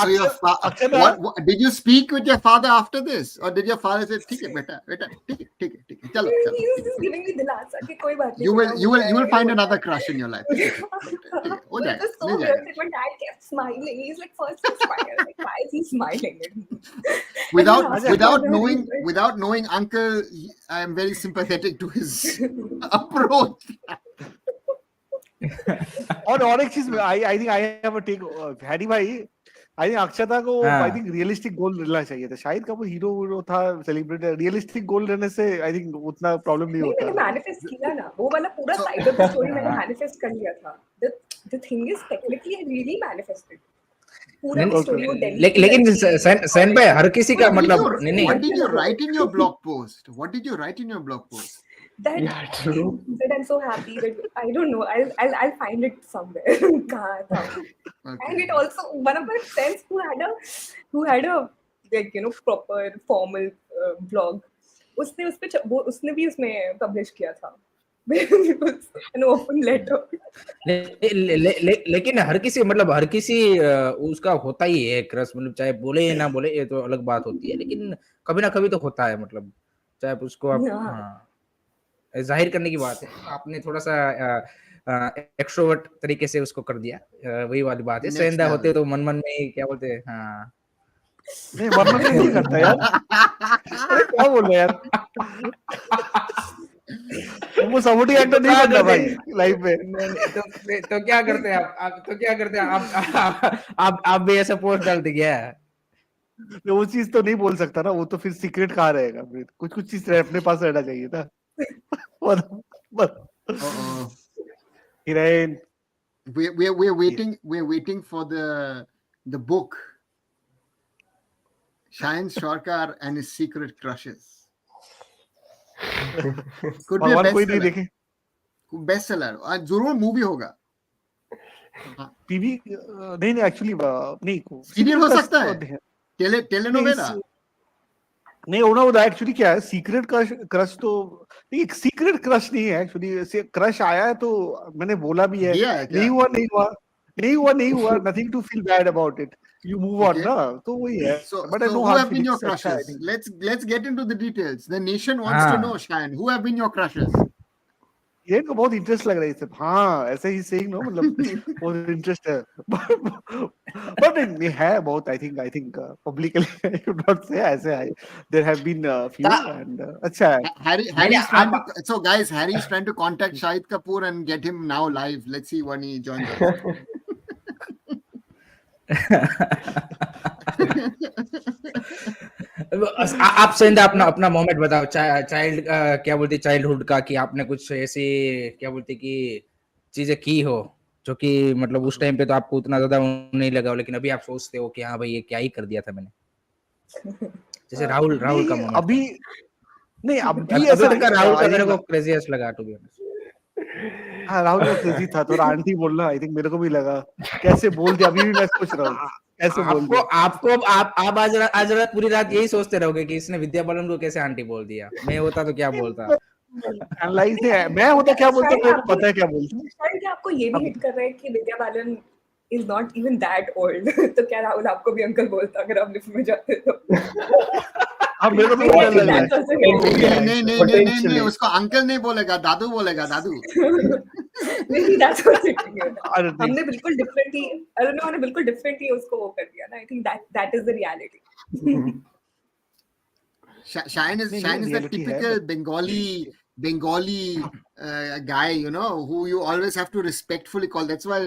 what did you speak with your father after this, or did your father say, "ठीक है बेटा, ठीक है, चलो." He was just giving me dilasa कि कोई बात नहीं. You will find another crush in your life. ठीक है, हो It जाएगा, was so मिल weird जाएगा. that my dad kept smiling. He's like, first he smiled. Like, why is he smiling at me? Without knowing uncle, I am very sympathetic to his approach. और एक चीज I think I have a take, Harry भाई, I think अक्षता को हाँ. I think realistic गोल मिलना चाहिए था. Shahid Kapoor hero था, सेलिब्रिटी, रियलिस्टिक गोल रहने से I think उतना प्रॉब्लम नहीं नहीं, मैंने होता. मैनिफेस्ट किया ना, वो वाला पूरा साइड ऑफ द स्टोरी मैंने मैनिफेस्ट कर लिया था. The thing is technically I really manifested. पूरा नहीं, स्टोरी वो दिल्ली लेकिन सैन भाई हर किसी का मतलब नहीं What did you write in your blog post? that Yeah, true. that I'm so happy that I don't know, I'll find it somewhere. कहाँ था? Okay. And it also one of my friends who had a like proper formal blog, उसने भी उसमें publish किया था. An open letter. लेकिन हर किसी उसका होता ही है क्रश, मतलब चाहे बोले या ना बोले, ये तो अलग बात होती है, लेकिन कभी ना कभी तो होता है, मतलब चाहे उसको आप जाहिर करने की बात है. आपने थोड़ा सा एक्सट्रोवर्ट तरीके से उसको कर दिया, वही वाली बात है. सेंधा होते तो मन में क्या बोलते हैं, हाँ नहीं मन में नहीं करता यार. अरे क्या बोल रहे यार, वो सपोर्टिंग एक्टर नहीं बनता भाई लाइफ में. तो क्या करते हैं आप? आप भी ऐसा पोस्ट डाल दी क्या? वो चीज तो नहीं बोल सकता ना, वो तो फिर सीक्रेट कहाँ रहेगा. कुछ चीज अपने पास रहना चाहिए था. Hiren, We're waiting for the book, Shahin Sarkar and his secret crushes. Could be a भगवान कोई नहीं देखे. bestseller. आज जरूर मूवी होगा. टीवी नहीं एक्चुअली नहीं, सीरियल हो सकता है, टेलीनोवेला. नहीं होना होता. एक्चुअली क्या है, सीक्रेट क्रश तो एक सीक्रेट क्रश नहीं है एक्चुअली. क्रश आया है तो मैंने बोला भी है, नहीं हुआ nothing to feel bad about it, you move on ना, तो वही है. But who have been your crushes? Let's get into the details. The nation wants to know, Shahin, who have been your crushes? ये तो बहुत interest लग रहा है सब. हाँ ऐसे ही सेइंग नो, मतलब बहुत इंटरेस्ट है. बट है बहुत. I think publicly I should not say ऐसे है. There have been few and अच्छा है. Harry is trying to contact Shahid Kapoor and get him now live. Let's see when he joins us. आप सेंधा अपना moment बताओ, child क्या बोलते चाइल्डहुड का, कि आपने कुछ ऐसी क्या बोलते कि चीजें की हो जो कि मतलब उस टाइम पे तो आपको उतना ज्यादा नहीं लगा हो, लेकिन अभी आप सोचते हो कि हाँ भाई ये क्या ही कर दिया था मैंने. जैसे राहुल का मोमेंट. अभी नहीं, अभी ऐसा का राहुल का मेरे को क्रेजीएस्ट लगा टू बी ऑनेस्ट. हाँ राहुल का क्रेजी था थोड़ा. आंटी बोलना आई थिंक मेरे को भी लगा कैसे बोल दिया. अभी भी मैं सोच रहा हूँ कैसे बोल दिया. आप आज रात पूरी रात यही सोचते रहोगे कि इसने विद्या बालन को कैसे आंटी बोल दिया. मैं होता तो क्या बोलता. मैं होता क्या बोलता, मेरे को पता है क्या बोलता. शायद आपको ये भी हिट कर रहा है कि Vidya Balan is not even that old. तो क्या राहुल आपको भी अंकल बोलता अगर आप लिफ्ट में जाते तो? अब मेरे को तो डर लग रहा है. नहीं, उसको अंकल नहीं बोलेगा, दादू बोलेगा, दादू. नहीं, that's what it is. हमने बिल्कुल डिफरेंटली, मैंने बिल्कुल डिफरेंटली उसको वो कर दिया ना. I think that is the reality. Shahin is the typical Bengali guy, who you always have to respectfully call. That's why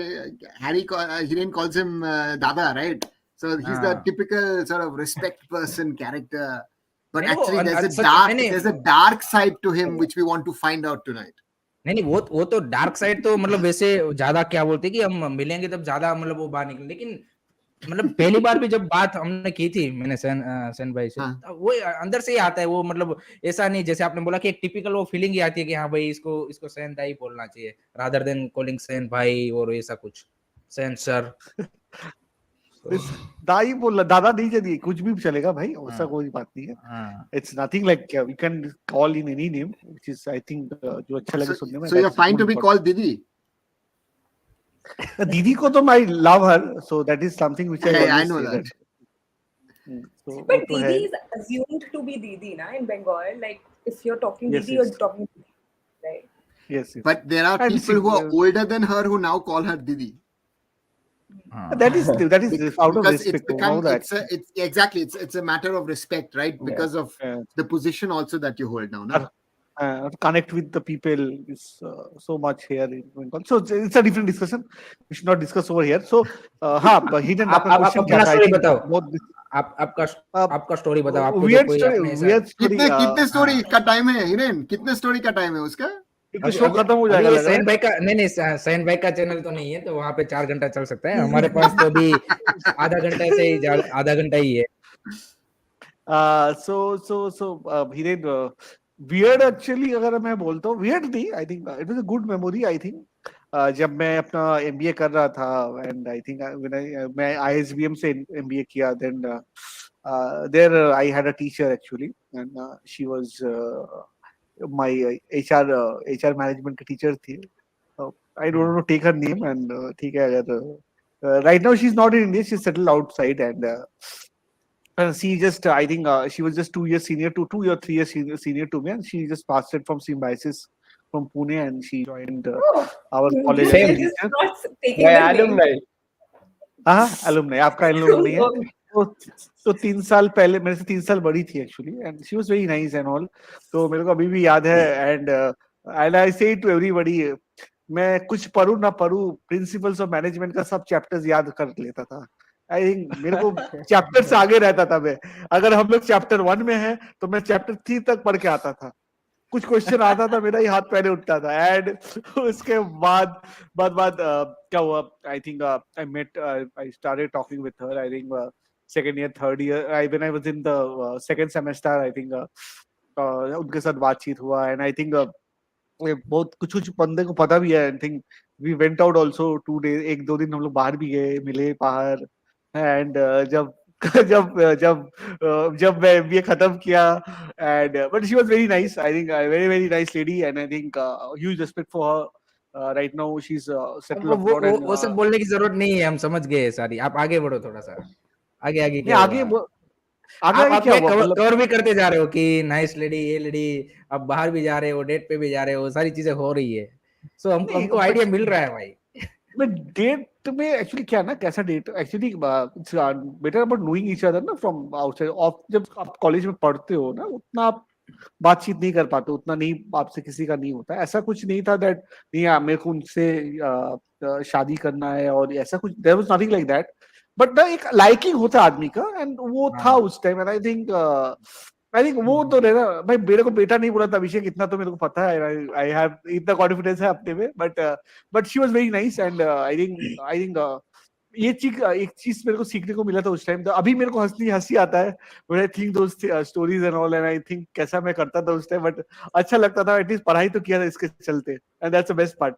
Hiren calls him Dada, right? So he's the हाँ. typical sort of respect person character. But नहीं, वो actually, नहीं, there's a dark side to him which we want to find out tonight. नहीं वो तो dark side तो मतलब वैसे ज्यादा क्या बोलते हैं कि हम मिलेंगे तब ज्यादा मतलब वो बाहर निकले, लेकिन मतलब पहली बार भी जब बात हमने की थी मैंने सेन भाई से, हाँ. वो अंदर से ही आता है वो, मतलब ऐसा नहीं जैसे आपने बोला कि एक टिपिकल वो फीलिंग ही आती है कि हाँ भाई इसको सेन दाई बोलना चाहिए रादर देन कॉलिंग सेन भाई और ऐसा कुछ सेन सर. This दाई बोलना, दादा नहीं चाहिए, कुछ भी चलेगा भाई, ऐसा हाँ. कोई बात नहीं है. हाँ. It's nothing like we can call in any name, which is I think जो अच्छा लगे सुनने में. So you're that's fine to good be for- called Didi? दीदी को तो I love her, so that is something which I Hey, I always know say that. So वो But तो है. Didi is assumed to be Didi, na, in Bengal. Like if you're talking Yes, Didi, yes. you're talking Didi, right? Yes, yes. But there are And people who are see, older than her who now call her Didi. हाँ. that is out of Because respect. it's become that. it's exactly it's a matter of respect, right? Because of the position also that you hold now. No? Connect with the people is so much here in Bengal. So it's a different discussion. We should not discuss over here. So हाँ, hidden आप question क्या अपना था? I story think बताओ. बहुत आपका story बताओ. आपको जो weird कोई story, अपने ऐसा weird story. कितने स्टोरी का टाइम है हिरेन? कितने स्टोरी का टाइम है उसका? क्योंकि शो खत्म हो जाएगा. अभी सैन भाई का नहीं सैन भाई का चैनल तो नहीं है, तो वहाँ पे 4 घंटा चल सकता है. हमारे पास तो अभी आधा घंटा ही है. So Hiren, weird actually अगर मैं बोलता हूँ, weird नहीं, I think it was a good memory. I think जब मैं अपना MBA कर रहा था, and I think मैं ISBM से MBA किया, then there I had a teacher actually, and she was my HR management की teacher थी. I don't want to take her name, and ठीक है, अगर right now she's not in India, she's settled outside, and she just I think she was just 2 years senior to 2 or 3 years senior to me, and she just passed it from Symbiosis from Pune, and she joined our college. You're as a just teacher. not taking My the name. alumni. हाँ, alumni, आपका alumni है. तो 3 साल पहले, मेरे से 3 साल बड़ी थी actually, and she was very nice and all. तो मेरे को अभी भी याद है, एंड आई से टू एवरीबॉडी, मैं कुछ पढ़ूं ना पढ़ूं, प्रिंसिपल्स ऑफ मैनेजमेंट का सब चैप्टर्स याद कर लेता था. आई थिंक मेरे को चैप्टर से आगे रहता था मैं. अगर हम लोग चैप्टर 1 में हैं तो मैं चैप्टर 3 तक पढ़ के आता था. कुछ क्वेश्चन आता था, मेरा ही हाथ पहले उठता था. एंड उसके बाद क्या हुआ, I think I met, I started talking with her, I think second year, third year, when I was in the second semester, I think उनके साथ बातचीत हुआ, and I think बहुत कुछ बंदे को पता भी है. I think we went out also 2 days, 1-2 दिन हम लोग बाहर भी गए, मिले बाहर. And जब मैं MBA खत्म किया, and but she was very nice, I think very very nice lady, and I think huge respect for her. Right now she's settled abroad, and वो सब बोलने की जरूरत नहीं है, हम समझ गए सारी. आप आगे बढ़ो थोड़ा सा. आगे क्या आगे हुआ? आगे आप क्या हुआ, मतलब कवर भी करते जा रहे हो कि नाइस लेडी, ये लेडी, अब बाहर भी जा रहे हो, डेट पे भी जा रहे हो, सारी चीजें हो रही है. सो हमको आइडिया मिल रहा है भाई. मैं डेट में एक्चुअली क्या ना, कैसा date actually better about knowing each other ना फ्रॉम आउटसाइड ऑफ. जब आप कॉलेज में पढ़ते हो ना, उतना आप बातचीत नहीं कर पाते, उतना नहीं आपसे किसी का नहीं होता. ऐसा कुछ नहीं था दैट नहीं मेरे को उनसे शादी करना है और ऐसा कुछ, there was nothing like that. But ना एक लाइकिंग होता आदमी का, एंड वो था उस टाइम. एंड आई थिंक वो तो रहना भाई, मेरे को बेटा नहीं बोला था अभिषेक, इतना तो मेरे को पता है. आई हैव इतना कॉन्फिडेंस है अपने में. But she was very nice, and I think ये एक चीज मेरे को सीखने को मिला था उस टाइम. तो अभी मेरे को हंसी आता है when I think those stories and all, and I think कैसा मैं करता था उस टाइम. बट अच्छा लगता था, एटलीस्ट पढ़ाई तो किया था इसके चलते, and that's the best part.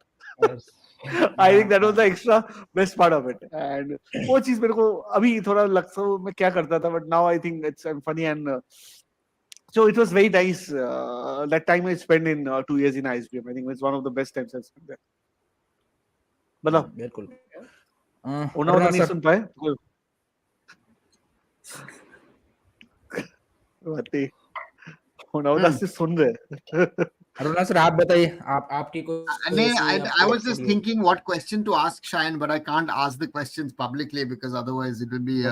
I think that was the extra best part of it, and वो चीज मेरे को अभी थोड़ा लगता है मैं क्या करता था. But now I think it's funny, and so it was very nice. That time I spent in 2 years in ISBM. I think it's one of the best times I spent there. मतलब बिल्कुल. होना नहीं सुन पाए होना से सुन रहे. Aruna sir, आप बताइए, आपकी I was just thinking what question to ask Shayan, but I can't ask the questions publicly because otherwise it will be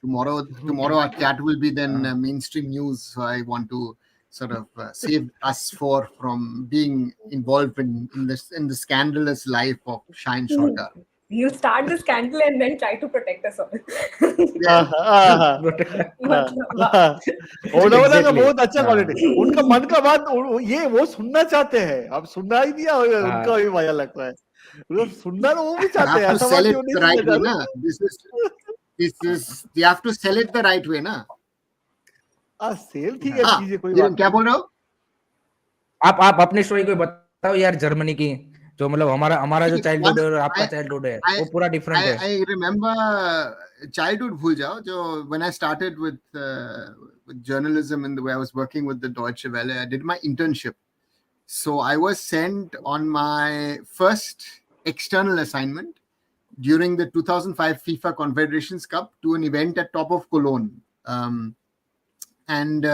tomorrow our chat will be then mainstream news. So I want to sort of save us from being involved in the scandalous life of Shayan Shorter. he'll start the scandal and then try to protect us all. मतलब, ओडावाला का Exactly. बहुत अच्छा हाँ. Quality, उनका मन का बात ये वो सुनना चाहते हैं, अब सुनना ही दिया उनका भी मजा लगता है, मतलब सुनना तो वो भी You चाहते हैं, have to ऐसा sell बात it क्यों नहीं the सुनना right way, चाहते? na. This is you have to sell it the right way, na. Sale ठीक है, हाँ, चीजें कोई किरण बात क्या नहीं। बोल रहे हो? आप अपनी स्टोरी कोई बताओ यार जर्मनी की, जो मतलब हमारा जो चाइल्डहुड है और आपका चाइल्डहुड है वो पूरा डिफरेंट है. I remember childhood भूल जाओ, जो when I started with journalism in the way I was working with the Deutsche Welle, I did my internship. So I was sent on my first external assignment during the 2005 FIFA Confederations Cup to an event at top of Cologne. And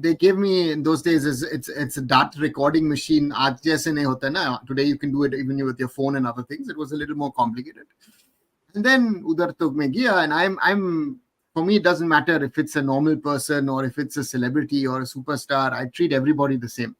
they gave me, in those days, it's a data recording machine. Aaj jaise nahi hota na. Today you can do it even with your phone and other things. It was a little more complicated. And then udhar to main gaya, and I'm for me it doesn't matter if it's a normal person or if it's a celebrity or a superstar. I treat everybody the same.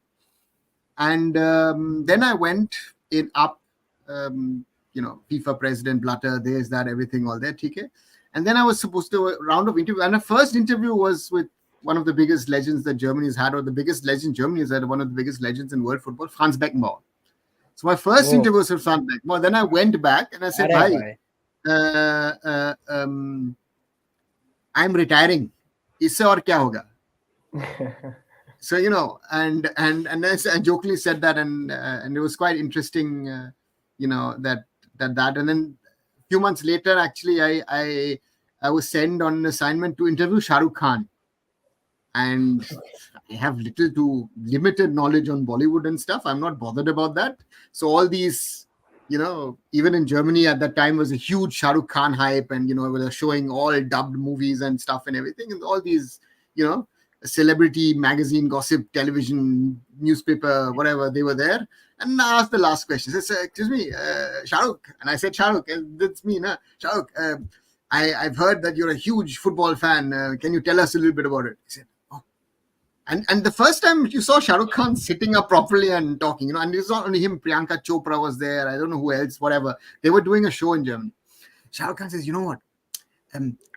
And then I went in up, FIFA president, Blatter, there's that, everything, all that, okay? And then I was supposed to a round of interview. And the first interview was with one of the biggest legends that Germany has had, or the biggest legend Germany has had, one of the biggest legends in world football, Franz Beckenbauer. So my first interview was with Franz Beckenbauer. Then I went back and I said, "Bhai, I'm retiring. Isse aur kya hoga?" So and I jokingly said that, and it was quite interesting, that, and then a few months later, actually, I was sent on an assignment to interview Shah Rukh Khan, and I have little to limited knowledge on Bollywood and stuff. I'm not bothered about that. So all these, even in Germany at that time was a huge Shah Rukh Khan hype, and we were showing all dubbed movies and stuff and everything, and all these, celebrity magazine, gossip, television, newspaper, whatever, they were there. And I asked the last question. I said, "Excuse me, Shah Rukh." And I said, "Shah Rukh, that's me, na? Shah Rukh, I've heard that you're a huge football fan. Can you tell us a little bit about it?" He said, "Oh." And the first time you saw Shah Rukh Khan sitting up properly and talking, and it's not only him, Priyanka Chopra was there, I don't know who else, whatever. They were doing a show in Germany. Shah Rukh Khan says, "You know what?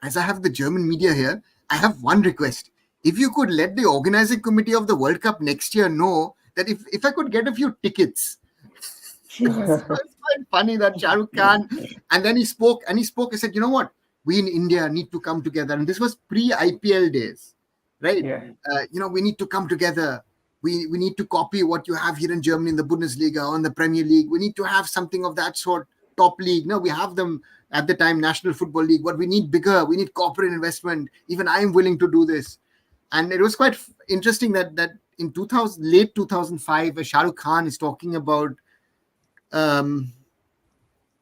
As I have the German media here, I have one request. If you could let the organizing committee of the World Cup next year know that if I could get a few tickets." It's quite funny that Shah Rukh Khan, and then he spoke, he said, "You know what? We in India need to come together." And this was pre-IPL days, right? Yeah. We need to come together. We need to copy what you have here in Germany in the Bundesliga or in the Premier League. We need to have something of that sort, top league. No, we have them at the time, National Football League. But we need bigger. We need corporate investment. Even I am willing to do this. And it was quite interesting that in late 2005, Shah Rukh Khan is talking about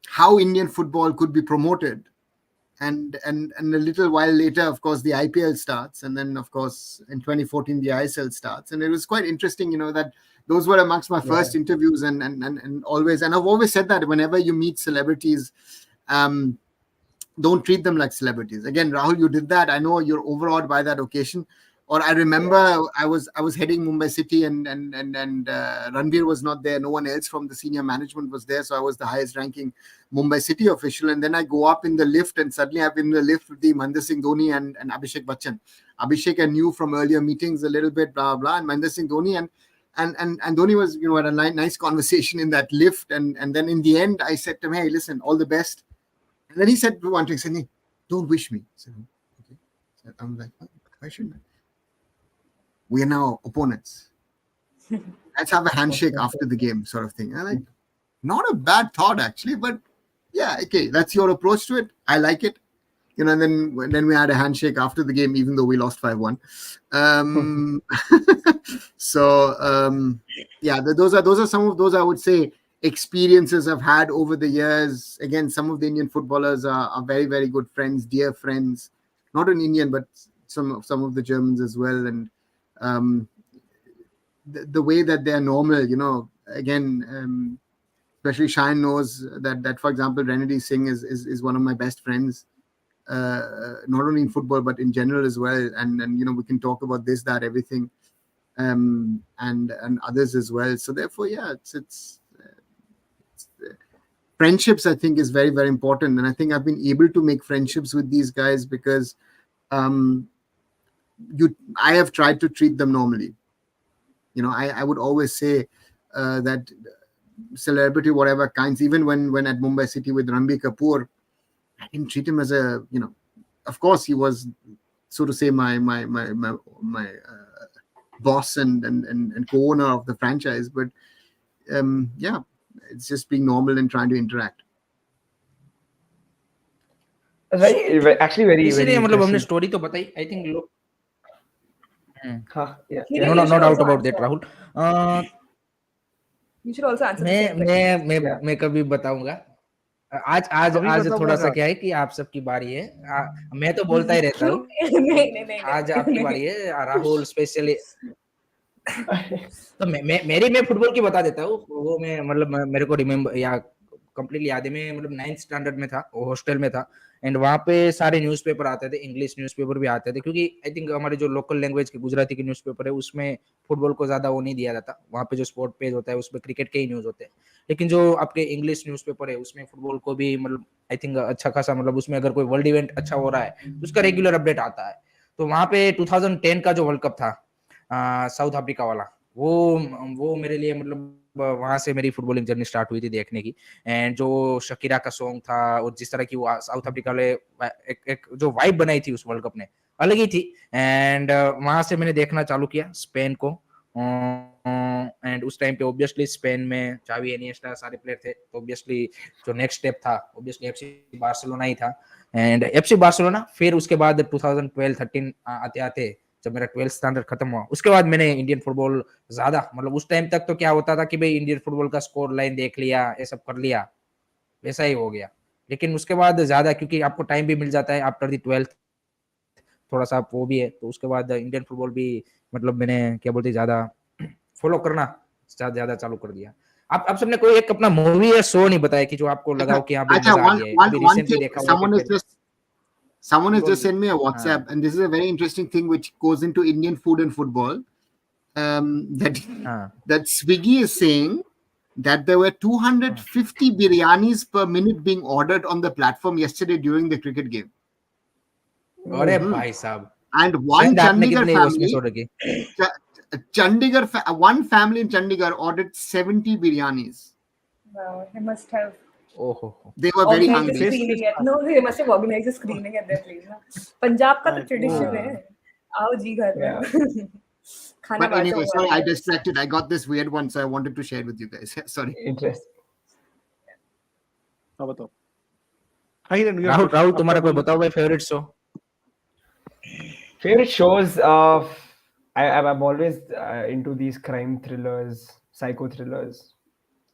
how Indian football could be promoted. And a little while later, of course, the IPL starts. And then, of course, in 2014, the ISL starts. And it was quite interesting, that those were amongst my first interviews. And always, and I've always said that whenever you meet celebrities, don't treat them like celebrities. Again, Rahul, you did that. I know you're overawed by that occasion. Or I remember I was heading Mumbai City and Ranveer was not there. No one else from the senior management was there. So I was the highest ranking Mumbai City official. And then I go up in the lift and suddenly I've been in the lift with the Mahendra Singh Dhoni and Abhishek Bachchan. Abhishek I knew from earlier meetings a little bit, blah, blah, and Mahendra Singh Dhoni. And Dhoni was, had a nice conversation in that lift. And then in the end, I said to him, "Hey, listen, all the best." And then he said one thing, he said, "Hey, don't wish me." I said, "Okay." So I'm like, "Why shouldn't I? We are now opponents. Let's have a handshake after the game," sort of thing. And like, not a bad thought actually, but yeah, okay, that's your approach to it. I like it. And then we had a handshake after the game, even though we lost 5-1. Yeah, those are some of those, I would say, experiences I've had over the years. Again, some of the Indian footballers are very, very good friends, dear friends. Not an Indian, but some of the Germans as well. And the way that they're normal, again, especially Shine knows that for example, Renedy Singh is one of my best friends, not only in football but in general as well. And we can talk about this, that, everything, and others as well. So therefore, yeah, it's friendships, I think, is very, very important. And I think I've been able to make friendships with these guys because I have tried to treat them normally. I would always say that celebrity, whatever kinds, even when at Mumbai City with Ranbir Kapoor, I didn't treat him as a, of course he was, so to say, my boss and co-owner of the franchise, but yeah, it's just being normal and trying to interact. Actually very इसीलिए मतलब हमने interesting. Story तो बताई, I think लोग हाँ, yeah, Kiran, yeah. you know should doubt also about that answer. Rahul. You should also answer the same question. मैं कभी बताऊंगा. आज अभी बताओ थोड़ा सा मेरा. क्या है कि आप सबकी बारी है. मैं तो बोलता ही रहता हूँ. नहीं आज आपकी बारी है, राहुल स्पेशली. तो मैं फुटबॉल की बता देता हूँ. वो मैं मतलब मेरे को रिमेम्बर या कंप्लीटली याद है. मैं मतलब 9th स्टैंडर्ड में था, हॉस्टल में था, एंड वहाँ पे सारे न्यूज़पेपर आते थे, इंग्लिश न्यूज़पेपर भी आते थे, क्योंकि आई थिंक हमारे जो लोकल लैंग्वेज के गुजराती के न्यूज़पेपर है उसमें फुटबॉल को ज्यादा वो नहीं दिया जाता. वहाँ पे जो स्पोर्ट पेज होता है उसमें क्रिकेट के ही न्यूज होते हैं, लेकिन जो आपके इंग्लिश न्यूज़पेपर है उसमें फुटबॉल को भी मतलब आई थिंक अच्छा खासा, मतलब उसमें अगर कोई वर्ल्ड इवेंट अच्छा हो रहा है तो उसका रेगुलर अपडेट आता है. तो वहाँ पे 2010 का जो वर्ल्ड कप था साउथ अफ्रीका वाला, वो मेरे लिए मतलब वहां से मेरी फुटबॉलिंग जर्नी स्टार्ट हुई थी देखने की. एंड जो शकीरा का सॉन्ग था और जिस तरह की वो साउथ अफ्रीका वाले एक जो वाइब बनाई थी उस वर्ल्ड कप ने, अलग ही थी. एंड वहां से मैंने देखना चालू किया स्पेन को. एंड उस टाइम पे ऑब्वियसली स्पेन में चावी, इनिएस्टा सारे प्लेयर थे, तो ऑब्वियसली जो नेक्स्ट स्टेप था ऑब्वियसली एफसी बार्सिलोना ही था. एंड एफसी बार्सिलोना, फिर उसके बाद 2012-13 आते आते जब मेरा 12th स्टैंडर्ड खत्म हुआ उसके बाद मैंने इंडियन फुटबॉल ज्यादा, मतलब उस टाइम तक तो क्या होता था कि भाई इंडियन फुटबॉल का स्कोर लाइन देख लिया, ये सब कर लिया, वैसा ही हो गया. लेकिन उसके बाद ज्यादा, क्योंकि आपको टाइम भी मिल जाता है आफ्टर द 12th, थोड़ा सा वो भी है, तो उसके बाद इंडियन फुटबॉल भी मतलब मैंने क्या बोलते ज्यादा फॉलो करना ज्यादा चालू कर दिया. आप सबने कोई एक अपना मूवी या शो नहीं बताया कि जो आपको लगाओ कि यहाँ पे मजा आ गया है, अभी one रिसेंटली thing, देखा हुआ. someone has just sent me a WhatsApp, and this is a very interesting thing which goes into Indian food and football. That Swiggy is saying that there were 250 biryanis per minute being ordered on the platform yesterday during the cricket game. अरे भाई साहब. And one one family in Chandigarh ordered 70 biryanis. Wow, they must have they were very hungry. They must have organized a screening at their place. Punjab ka to tradition hai. Aao ji ghar mein. But anyway, sorry, I distracted. I got this weird one, so I wanted to share with you guys. Sorry. Interesting. Rahul तुम्हारा कोई बताओ भाई favourite show. Favorite shows, I'm always into these crime thrillers, psycho thrillers,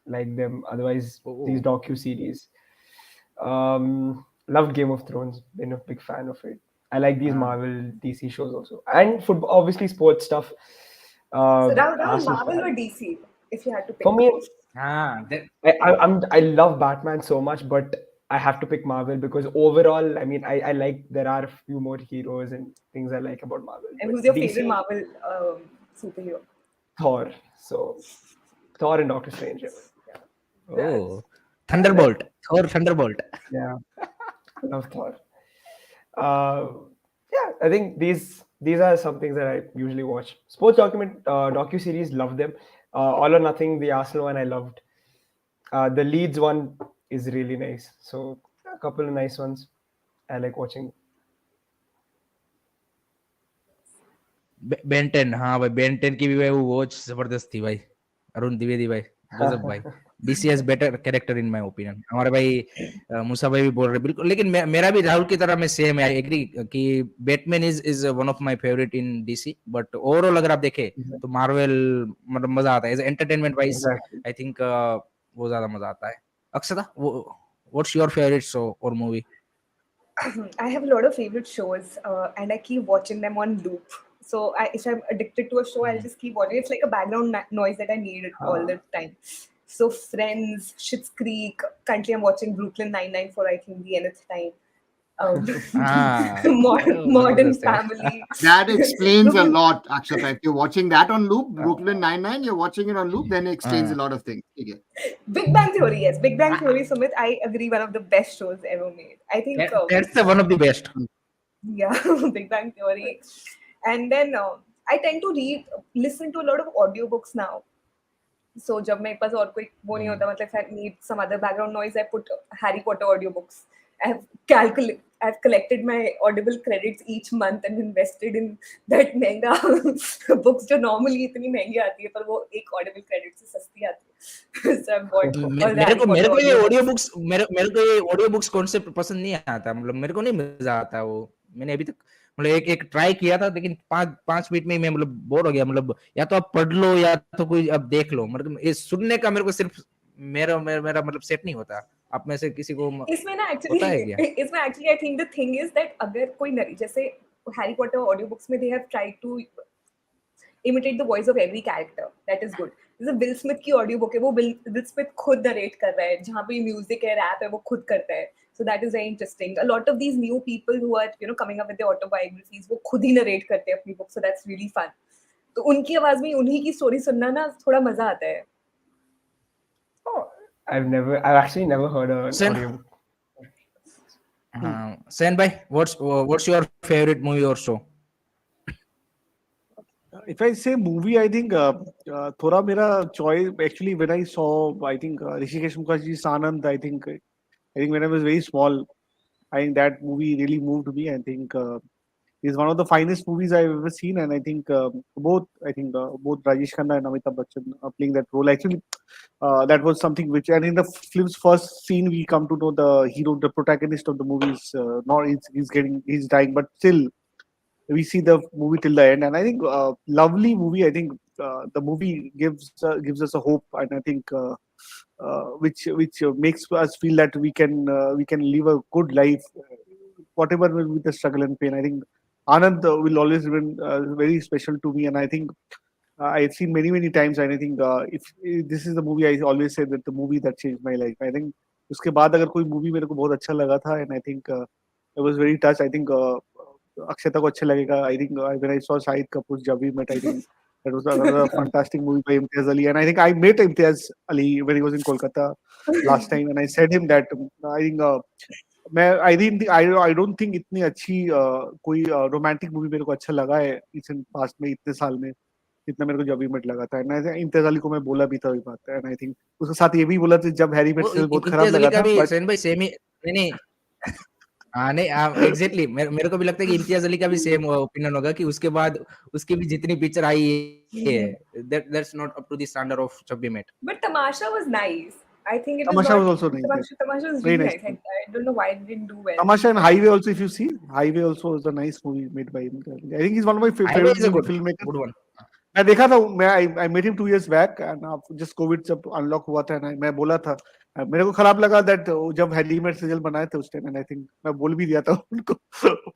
like them. Otherwise, these docu-series. Loved Game of Thrones, been a big fan of it. I like these Marvel, DC shows also. And football, obviously sports stuff. So Rahul, Marvel or DC, if you had to pick? For me, I love Batman so much, but I have to pick Marvel because overall, I mean, I like, there are a few more heroes and things I like about Marvel. And who's your favorite Marvel superhero? Thor. So, Thor and Doctor Strange. Yeah. Oh, Thunderbolt. Thor Thunderbolt. Yeah, I love Thor. Yeah, I think these are some things that I usually watch. Sports docu-series, love them. All or Nothing, the Arsenal one, I loved. The Leeds one is really nice. So a couple of nice ones I like watching. Ben 10, हाँ भाई Ben 10 की भी भाई वो watch जबरदस्त थी भाई. अरुण द्विवेदी भाई, गजब भाई. DC has better character in my opinion. हमारे भाई मूसा भाई भी बोल रहे बिल्कुल, लेकिन मेरा भी राहुल की तरह मैं सेम है, आई एग्री कि Batman is one of my favourite in DC. But overall अगर आप देखें तो मार्वल मतलब मजा आता है as entertainment wise. I think वो ज्यादा मजा आता है. Akshata, what's your favourite show और movie? I have a lot of favorite shows and I keep watching them on loop. So if I'm addicted to a show, I'll just keep watching. It's like a background noise that I need all the time. So Friends, Schitt's Creek. Currently, I'm watching Brooklyn Nine-Nine for I think the nth time. Ah, Modern जबरदस्त है. Family. That explains a Brooklyn- lot, Akshata. If you're watching that on loop, Brooklyn Nine-Nine, you're watching it on loop, then it explains a lot of things. Okay. Big Bang Theory, yes. Big Bang Theory, Sumit, I agree, one of the best shows ever made. I think, That's the one of the best. yeah, Big Bang Theory. And then I tend to listen to a lot of audiobooks now. So जब मेरे पास और कोई वो नहीं होता, मतलब if I need some other background noise, I put Harry Potter audiobooks. I've collected my Audible credits each month and invested in that महंगा books जो normally इतनी महंगी आती है, पर वो एक Audible credit से सस्ती आती है. So I've bought all the मेरे Harry को Potter ये ऑडियो audiobooks. बुक्स मेरे को ये ऑडियो बुक्स कॉन्सेप्ट पसंद नहीं आता, मतलब मेरे को नहीं मजा आता वो. मैंने अभी तक मतलब एक ट्राई किया था, लेकिन 5 मिनट में ही मैं मतलब बोर हो गया. मतलब या तो आप पढ़ लो या तो कोई अब देख लो. मतलब ये सुनने का मेरे को सिर्फ मेरा मतलब सेट नहीं होता. आप में से किसी को इसमें ना होता है क्या? इसमें actually I think the thing is that अगर कोई जैसे हैरी पॉटर ऑडियो बुक्स में they have tried to imitate the voice of every character. That is good. जैसे विल स्मिथ की ऑडियो बुक है, वो विल स्मिथ खुद नरेट कर रहा है, जहाँ पे म्यूजिक है, रैप है, वो खुद करता है. So that is very interesting. A lot of these new people who are coming up with their autobiographies, वो खुद ही नरेट करते हैं अपनी book. So that's really fun. तो उनकी आवाज में उन्हीं की स्टोरी सुनना ना थोड़ा मजा आता है. I've actually never heard an Sen- audiobook. Sen bhai, what's your favorite movie or show? If I say movie, I think थोड़ा मेरा choice actually when I saw I think Rishikesh Mukherjee's Anand, I think when I was very small, I think that movie really moved me. I think is one of the finest movies I've ever seen, and I think both Rajesh Khanna and Amitabh Bachchan are playing that role. Actually, that was something which, and in the film's first scene, we come to know the hero, the protagonist of the movie is not he's dying, but still we see the movie till the end, and I think lovely movie. I think the movie gives us a hope, and I think which makes us feel that we can live a good life, whatever will be the struggle and pain. I think Anand will always remain very special to me, and I think I've seen many times, and I think if this is the movie, I always say that the movie that changed my life. I think उसके बाद अगर कोई movie मेरे को बहुत अच्छा लगा था, and I think I was very touched. I think अक्षता को अच्छा लगेगा. I think when I saw Shahid Kapoor's Jab We Met, I think that was another fantastic movie by Imtiaz Ali. And I think I met Imtiaz Ali when he was in Kolkata last time, and I said him that I think I don't think इतनी अच्छी कोई romantic movie मेरे को अच्छा लगा है इस past में इतने साल में जितना मेरे को जब मेट लगा था. एंड इम्तियाज अली को मैं बोला भी था वही बात है. एंड आई थिंक उसके साथ ये भी बोला था जब हैरी मेट से बहुत खराब इम्तियाज अली लगा का था. भी बट सेन भाई सेम ही नहीं हाँ नहीं एग्जैक्टली मेरे को भी लगता है कि इम्तियाज अली का भी सेम ओपिनियन होगा कि उसके बाद उसकी भी जितनी पिक्चर आई है that's not up to the standard of Jab we met. But Tamasha was nice. I think it was Tamasha not. was also nice. Tamasha was Very really nice. nice. I don't know why it didn't do well. Tamasha and Highway also, if you see, Highway also is a nice movie made by him. I think he's one of my Highway favorite is a good filmmakers. one. मैं देखा था I met him 2 years back and just COVID जब unlock हुआ था and मैं बोला था मेरे को खराब लगा that जब हैरी मेट से जल बनाए थे उस टाइम and I think मैं बोल भी दिया था उनको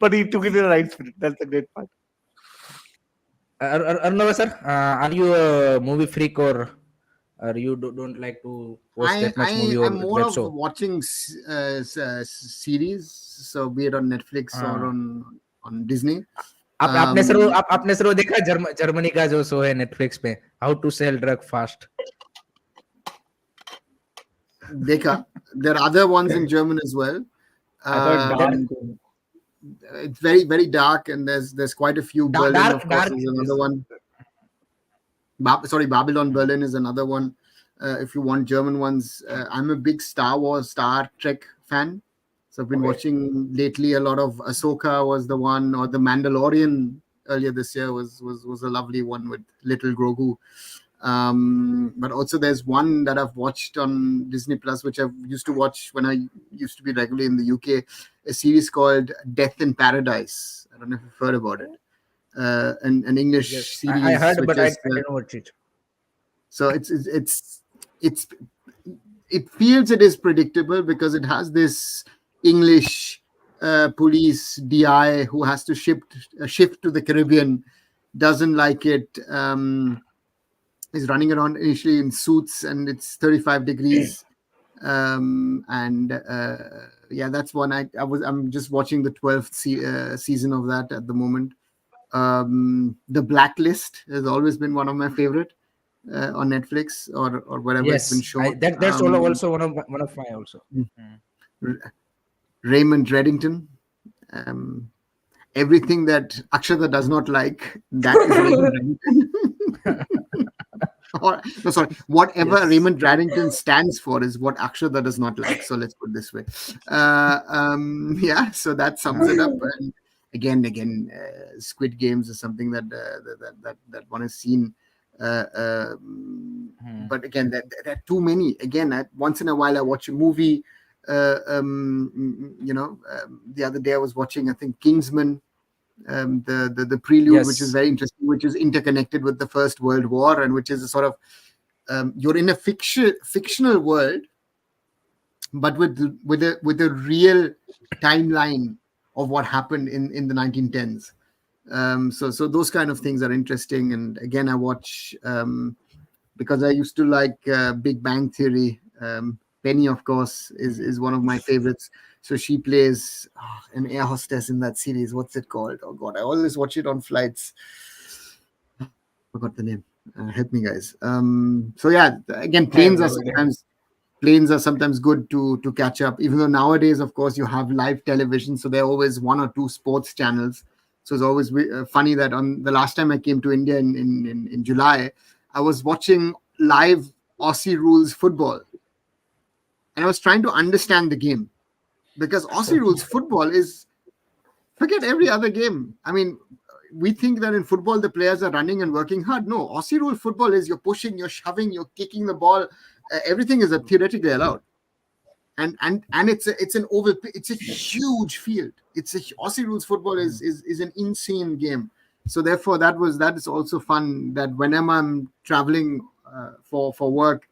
but he took it in the right spirit. That's a great part. Arnav sir, are you a movie freak or you don't like to watch that much movie or I'm more web of show? watching series, so be it on Netflix or on Disney. आपने sir देखा Germany का जो शो है Netflix पे, how to sell drug fast? Dekha. There are other ones in German as well. I thought It's very dark, and there's quite a few. Berlin, of course, is another one. Babylon Berlin is another one. If you want German ones, I'm a big Star Wars, Star Trek fan. So I've been watching lately a lot of Ahsoka was the one, or the Mandalorian earlier this year was a lovely one with little Grogu. But also there's one that I've watched on Disney Plus, which I used to watch when I used to be regularly in the UK, a series called Death in Paradise. I don't know if you've heard about it. An English series. I heard, but I didn't watch it. So it feels it is predictable because it has this English police DI who has to shift to the Caribbean, doesn't like it, is running around initially in suits, and it's 35 degrees. And yeah, that's one. I'm just watching the 12th season of that at the moment. The Blacklist has always been one of my favorite on Netflix or wherever it's been Yes, shown. that's also one of my also. Raymond Reddington. Everything that Akshata does not like, that is Raymond Reddington. Or no, sorry, whatever Yes. Raymond Reddington stands for is what Akshata does not like. So let's put it this way. Yeah, so that sums it up. And again, Squid Games is something that one has seen. But again, there are too many. Again, once in a while I watch a movie. The other day I was watching, I think, Kingsman, the prelude, which is Yes. very interesting, which is interconnected with the First World War, and which is a sort of you're in a fictional world, but with a real timeline of what happened in the 1910s. So those kind of things are interesting. And again, I watch because I used to like Big Bang Theory. Penny, of course, is one of my favorites. So she plays an air hostess in that series. What's it called? Oh God, I always watch it on flights. Forgot the name. Help me, guys. So yeah, again, planes are sometimes good to catch up. Even though nowadays, of course, you have live television, so there are always one or two sports channels. So it's always funny that on the last time I came to India in July, I was watching live Aussie rules football. And I was trying to understand the game, because Aussie rules football is, forget every other game. I mean, we think that in football the players are running and working hard. No, Aussie rule football is you're pushing, you're shoving, you're kicking the ball. Everything is theoretically allowed. And it's an oval. It's a huge field. Aussie rules football is an insane game. So therefore, that is also fun. That whenever I'm traveling for work,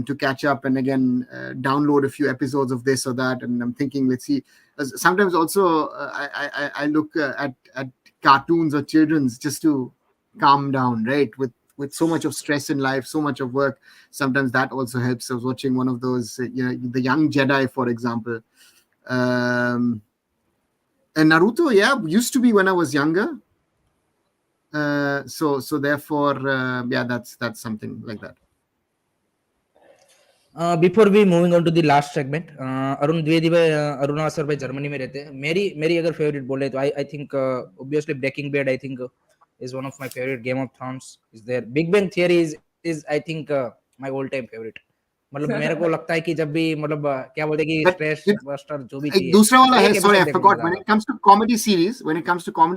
to catch up and again download a few episodes of this or that, and I'm thinking, let's see. Sometimes also I look at cartoons or children's just to calm down, right? With so much of stress in life, so much of work. Sometimes that also helps. I was watching one of those, the Young Jedi, for example. And Naruto, yeah, used to be when I was younger. So therefore, yeah, that's something like that. Before we moving on to the last segment, Arun Dwivedi भाई, अरुणाचल भाई Germany में रहते हैं. मेरी अगर favourite बोले तो I think obviously Breaking Bad I think is one of my favorite. Game of Thrones is there. Big Bang Theory is I think my all time favorite. मतलब मेरे को लगता है कि जब भी मतलब क्या बोलते हैं कि स्ट्रेस बस्टर जो भी चाहिए. दूसरा वाला है, sorry I forgot, when it comes to comedy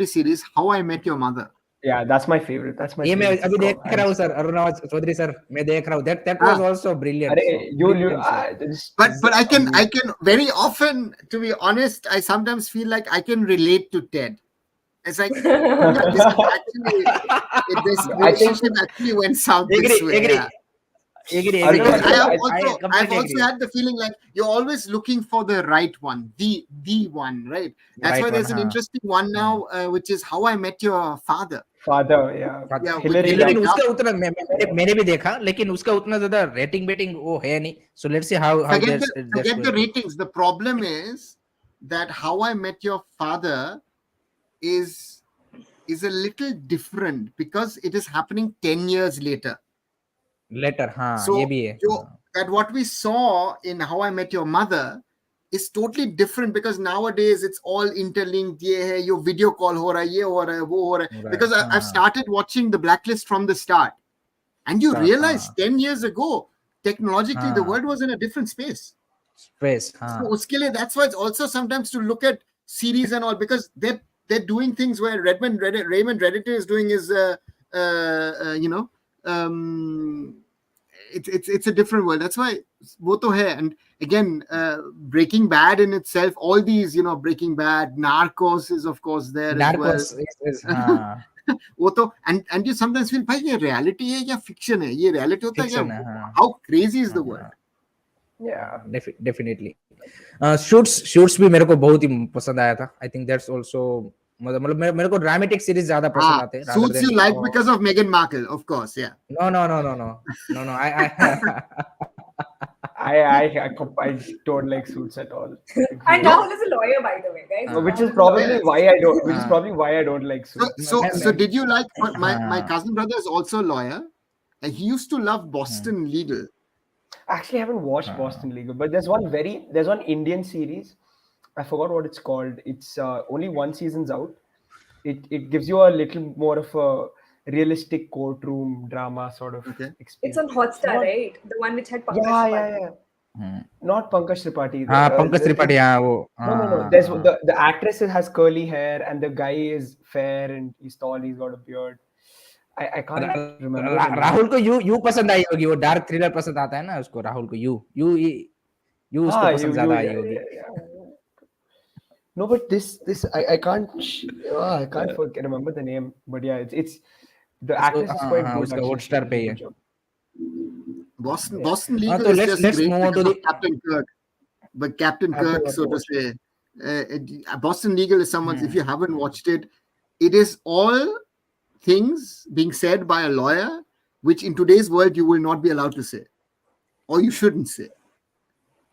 series, How I Met Your Mother. Yeah, that's my favorite. ये मैं अभी देख रहा हूँ सर, अरुणाचल चौधरी सर, मैं देख रहा हूँ. That was also brilliant. But I can very often, to be honest, I sometimes feel like I can relate to Ted. It's like this relationship actually went south this way. Yeah. I've also had the feeling like you're always looking for the right one, the one, right? That's why there's an interesting one now, which is How I Met Your Father. Yeah. लेकिन उसका उतना मैंने भी देखा, लेकिन उसका उतना ज्यादा रेटिंग वो है नहीं. So let's see how forget the ratings. The problem is that How I Met Your Father is a little different because it is happening 10 years later. हाँ, so ये भी है. That what we saw in How I Met Your Mother is totally different, because nowadays it's all interlinked. ये है, your video call हो रहा है, ये हो रहा है, वो हो रहा है. Because I've started watching The Blacklist from the start, and you realize 10 years ago technologically the world was in a different space. So उसके लिए, that's why it's also sometimes to look at series and all, because they're doing things where Raymond Reddington is doing is it's a different world. That's why वो तो है. And again, Breaking Bad in itself, all these, Breaking Bad, Narcos is of course there as well. वो तो and you sometimes feel भाई ये reality है या fiction है? ये reality होता है क्या? How crazy is the world? Yeah, definitely. Shoots भी मेरे को बहुत ही पसंद आया था. I think that's also मतलब मेरे को ड्रामेटिक सीरीज ज्यादा पसंद आते हैं. Suits you like because of Meghan Markle, of course, yeah. No. I I don't like suits at all. And Rahul is a lawyer, by the way, guys. Which is Rahul probably a lawyer. why I don't. Which is probably why I don't like suits. So did you like my Ah. cousin brother is also a lawyer, and he used to love Boston Legal. Actually, I haven't watched Boston Legal, but there's one Indian series. I forgot what it's called. It's only one season's out. It gives you a little more of a realistic courtroom drama sort of Okay. It's experience. on Hotstar, right? The one which had Pankaj Yeah, Tripathi. yeah. Not Pankaj Tripathi. हाँ पंकज त्रिपाठी हाँ वो No. There's the actress has curly hair and the guy is fair and he's tall. He's got a beard. I can't remember. the name. Rahul को you पसंद आई होगी, वो dark thriller पसंद आता है ना उसको, राहुल को यू उसको हाँ, पसंद you- ज्यादा you- आई होगी. yeah. No, but this I can't remember the name. But yeah, it's the actress is quite हाँ, good. उसका actually. Hotstar पे ही है. Good job. Boston Legal so is let's- just let's great move on to because of the- Captain Kirk. But Captain I've Kirk, got so to to watch say, Boston Legal is someone. If you haven't watched it, it is all things being said by a lawyer, which in today's world you will not be allowed to say, or you shouldn't say.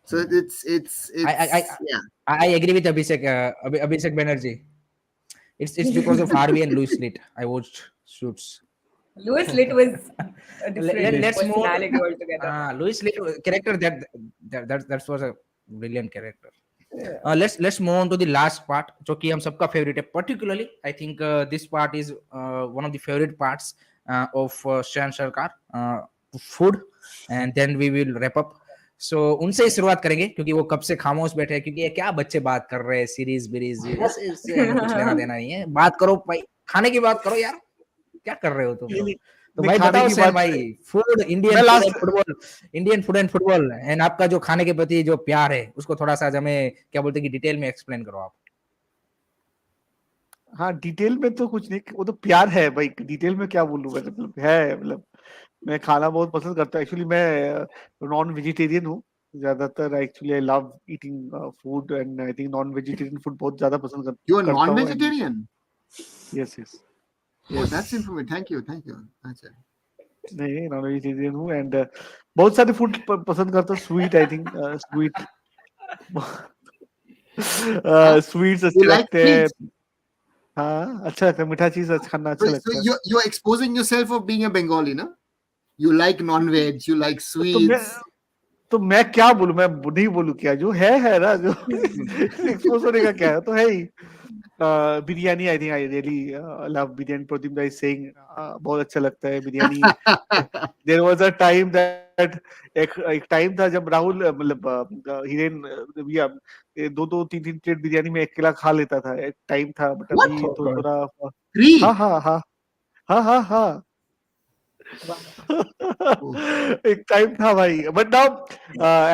So it's yeah. I agree with Abhishek Banerjee. It's because of Harvey and Louis Litt. I watched Suits. Louis Litt was a different Let's move. personality altogether. Louis Litt character that was a brilliant character. Let's move on to the last part, जो कि हम सबका favorite है. Particularly, I think this part is one of the favorite parts of Shahan Sarkar, food, and then we will wrap up. So उनसे ही शुरुआत करेंगे क्योंकि वो कब से खामोश बैठे हैं, क्योंकि ये क्या बच्चे बात कर रहे हैं सीरीज इससे हमें कुछ लेना देना नहीं है. बात करो भाई, खाने की बात करो यार, क्या कर रहे हो तुम लोग? तो भाई बताओ सर भाई, food, Indian food and football, and आपका जो खाने के प्रति जो प्यार है उसको थोड़ा सा हमें क्या बोलते हैं कि डिटेल में एक्सप्लेन करो आप. हाँ, डिटेल में तो कुछ नहीं, वो तो प्यार है भाई, डिटेल में क्या बोलूं मैं, मतलब है, मतलब मैं खाना बहुत पसंद करता हूँ. एक्चुअली मैं नॉन वेजिटेरियन हूँ ज्यादातर. Actually I love eating food and I think non vegetarian food बहुत ज्यादा पसंद करता हूँ. You are non-vegetarian. Yes yes. Oh, that's informative. Thank you. That's it. नहीं, नॉन वेजिटेरियन हूँ एंड बहुत सारे फूड पसंद करता हूँ. Sweet, I think sweet sweets अच्छे You like लगते हैं. sweets? हाँ, अच्छा लगता है, मीठा चीज खाना अच्छा So लगता है. you're exposing yourself of being a Bengali, no? You like non-veg. You like sweets. तो मैं क्या बोलूं, मैं नहीं बोलूं क्या, जो है ना, जो एक्सपोज होने का क्या है, तो है ही. Biryani, I think I really love biryani. Pradeep भाई सेइंग बहुत अच्छा लगता है biryani. There was a time that एक टाइम था जब राहुल मतलब हिरेन दो तीन प्लेट बिरयानी में अकेला खा लेता था. एक टाइम था, बट What? अभी तो थोड़ा. 3. हाँ. एक टाइम था भाई, but now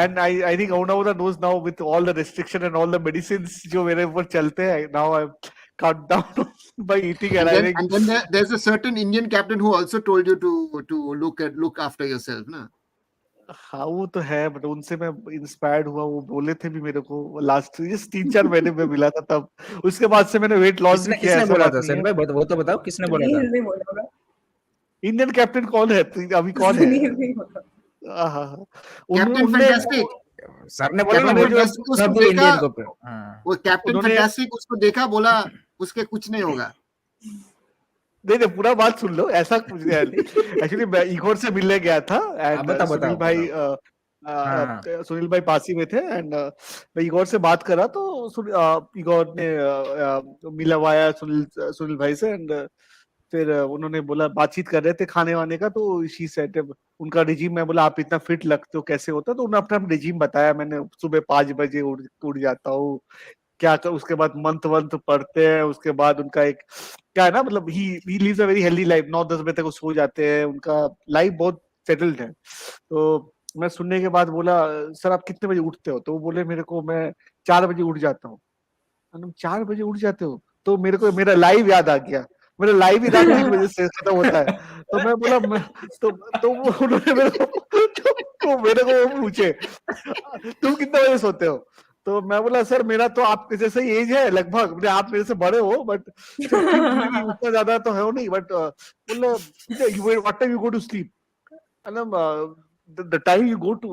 and I think Aunavada knows now with all the restriction and all the medicines जो मेरे ऊपर चलते हैं, now I'm cut down by eating, and I think And then there's a certain Indian captain who also told you to look after yourself, na? हाँ वो तो है, but उनसे मैं इंस्पायर्ड हुआ. वो बोले थे भी मेरे को लास्ट 3-4 महीने में मिला था तब. उसके बाद से मैंने वेट लॉस भी किया. किसने बोला था सर भाई, वो तो बताओ किसने बोला था. सुनील ने बोला होगा. इंडियन कैप्टन कौन है अभी, कौन है? सुनील ने बोला. Captain Fantastic. सर ने बोला ना, Captain वो जो Fantastic उसको सब देखा, इंडियन को. हाँ. वो कैप्टन उन्होंने- फैंटास्टिक उसको देखा, बोला उसके कुछ नहीं होगा. नहीं, पूरा बात सुन लो. ऐसा कुछ एक्चुअली मैं इगोर से मिलने गया था एंड बताओ, सुनील भाई हाँ. सुनील भाई पास ही में थे एंड मैं इगोर से बात करा तो इगोर ने मिलवाया सुनील भाई से एंड फिर उन्होंने बोला, बातचीत कर रहे थे खाने वाने का, तो शी सेड उनका रिजीम. मैं बोला आप इतना फिट लगते हो, कैसे होता है? तो उन्होंने अपना रिजीम बताया. मैंने सुबह 5 बजे उठ जाता हूँ, क्या कर, उसके बाद मंथ पढ़ते हैं, उसके बाद उनका एक क्या है ना, मतलब he lives a very healthy life. 9-10 बजे तक वो सो जाते हैं, उनका लाइफ बहुत सेटल्ड है. तो मैं सुनने के बाद बोला, सर आप कितने बजे उठते हो? तो वो बोले मेरे को, मैं 4 बजे उठ जाता हूँ. 4 बजे उठ जाते हो? तो मेरे को मेरा लाइव याद आ गया. मेरा लाइव ही रात 3 बजे से खत्म होता है. तो मैं बोला तो उन्होंने मेरे को वो पूछे, तुम कितने बजे सोते हो? तो मैं बोला, सर मेरा तो आपके जैसे ही एज है लगभग, आप मेरे से बड़े हो, बट उतना ज्यादा तो है नहीं. बट बोला, what time you go to sleep? the time you go to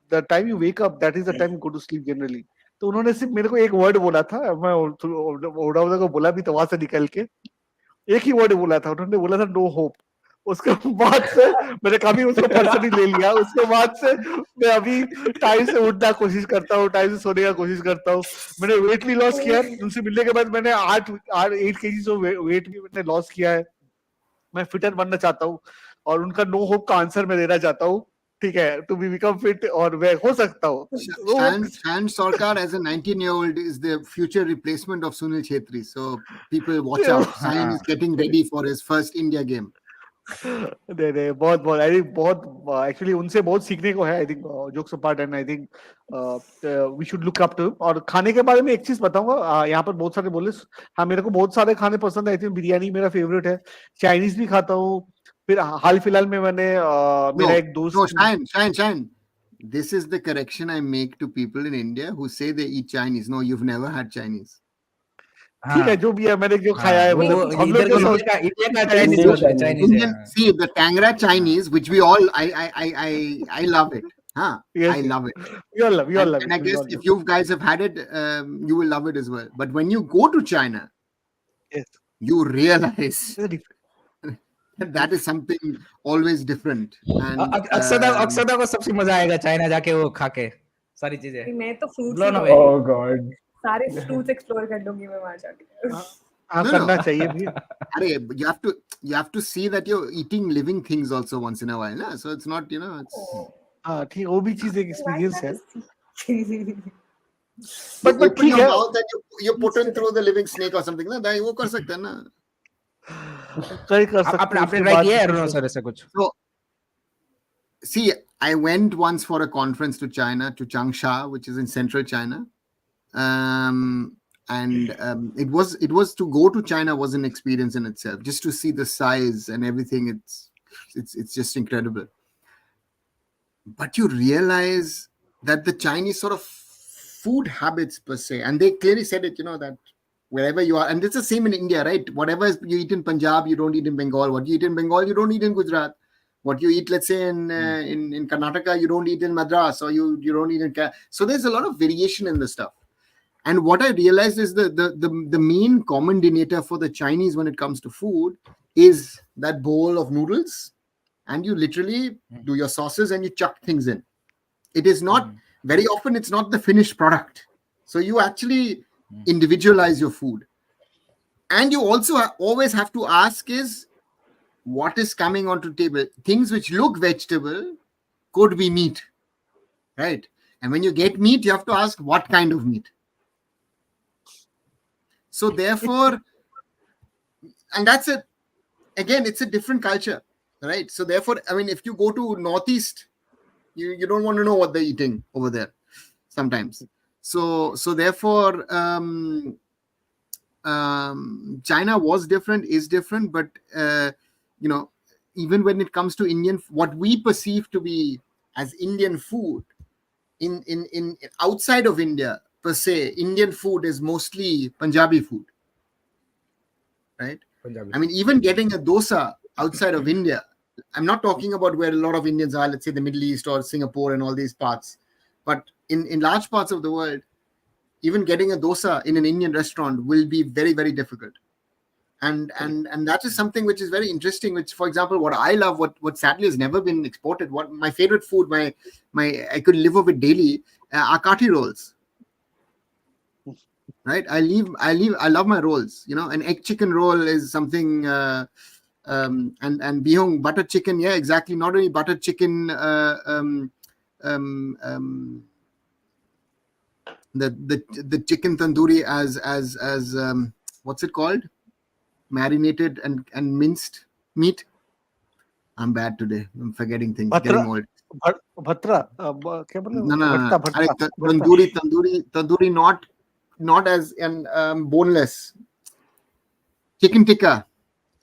the time you wake up, that is the time you go to sleep generally. तो उन्होंने सिर्फ मेरे को एक वर्ड बोला था, मैं ओडाउदा को बोला भी तो वहां से निकल के एक ही वर्ड बोला था, उन्होंने बोला था नो होप. उसके बाद से मैंने काफी उसको पर्सनली ले लिया. उसके बाद से मैं अभी टाइम से उठना कोशिश करता हूँ, टाइम से सोने का कोशिश करता हूँ. मैंने वेट भी लॉस किया है. उनसे मिलने के बाद मैंने 8 kg वेट भी मैंने लॉस किया है. मैं फिटर बनना चाहता हूँ और उनका नो होप का आंसर मैं देना चाहता हूँ. ठीक है, टू बी बिकम फिट और मैं हो सकता हूँ. Shayan Sarkar as a 19-year-old is the future replacement of Sunil Chhetri. So people watch out. Shayan is getting ready for his first India game. नहीं बहुत आई थिंक बहुत actually उनसे बहुत सीखने को है. I think jokes apart and I think we should look up to. और खाने के बारे में एक चीज बताऊंगा. यहाँ पर बहुत सारे बोले, हाँ मेरे को बहुत सारे खाने पसंद है. आई थिंक बिरयानी मेरा फेवरेट है. चाइनीज भी खाता हूँ. फिर हाल फिलहाल में मैंने मेरा एक दोस्त. No, Shayan. This is the correction I make to people in India who say they eat Chinese. No, you've never had Chinese. ठीक है, जो भी है मैंने जो खाया है, मतलब हम लोग जो इंडिया का चाइनीज है. See the Tangra Chinese, which we all I love it. Huh? Yes, I love it. we all love And it. I guess if you guys have had it, you will love it as well. But when you go to China, Yes. you realize Very that is something always different. And Akshada को सबसे मजा आएगा China जाके वो खा के सारी चीजें. मैं तो fruits Blown ही away. Oh God. सारे fruits explore कर लूंगी मैं वहां जाके. हाँ, No, करना no. चाहिए भी. Arey, you have to see that you're eating living things also once in a while. Na? So it's not, it's हाँ ठीक, वो भी चीज एक एक्सपीरियंस है. but But open ठीक your है. mouth and you put in through the living snake or something. Na? वो कर सकते हैं ना. ट्राई कर सकते आपने हैं. आपने ट्राई किया है अरुण सर ऐसा कुछ? So, see, I went once for a conference to China, to Changsha, which is in central China. It was to go to China was an experience in itself, just to see the size and everything. It's just incredible. But you realize that the Chinese sort of food habits per se, and they clearly said it, that wherever you are, and it's the same in India, right? Whatever you eat in Punjab, you don't eat in Bengal. What you eat in Bengal, you don't eat in Gujarat. What you eat, let's say in Karnataka, you don't eat in Madras, or you don't eat in. So there's a lot of variation in the stuff. And what I realized is the main common denominator for the Chinese when it comes to food is that bowl of noodles, and you literally do your sauces and you chuck things in. It is not very often. It's not the finished product. So you actually individualize your food, and you also always have to ask is what is coming onto the table. Things which look vegetable could be meat, right? And when you get meat, you have to ask what kind of meat. So therefore, and that's it. Again, it's a different culture, right? So therefore, I mean, if you go to Northeast, you don't want to know what they're eating over there sometimes. So therefore, China was different, is different, but even when it comes to Indian, what we perceive to be as Indian food, in outside of India per se, Indian food is mostly Punjabi food, right? Punjabi. I mean, even getting a dosa outside of India, I'm not talking about where a lot of Indians are, let's say the Middle East or Singapore and all these parts, but in large parts of the world, even getting a dosa in an Indian restaurant will be very, very difficult. And that is something which is very interesting, which, for example, what I love, what sadly has never been exported, what my favorite food, my I could live off it daily, are kati rolls. Right? I love my rolls. An egg chicken roll is something, and bihung, butter chicken. Yeah, exactly. Not only butter chicken, the chicken tandoori as what's it called? Marinated and minced meat. I'm bad today. I'm forgetting things. Getting old. Bhatra. No. Tandoori, not as boneless. Chicken tikka.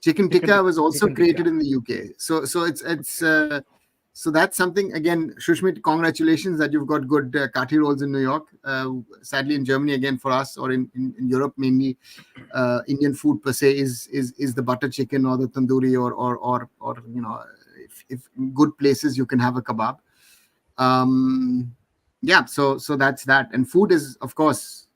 Chicken tikka was also created in the UK. So it's so that's something. Again, Shushmit, congratulations that you've got good kati rolls in New York. Sadly, in Germany, again for us, or in Europe mainly, Indian food per se is the butter chicken or the tandoori or if good places you can have a kebab. Yeah, so that's that. And food is, of course,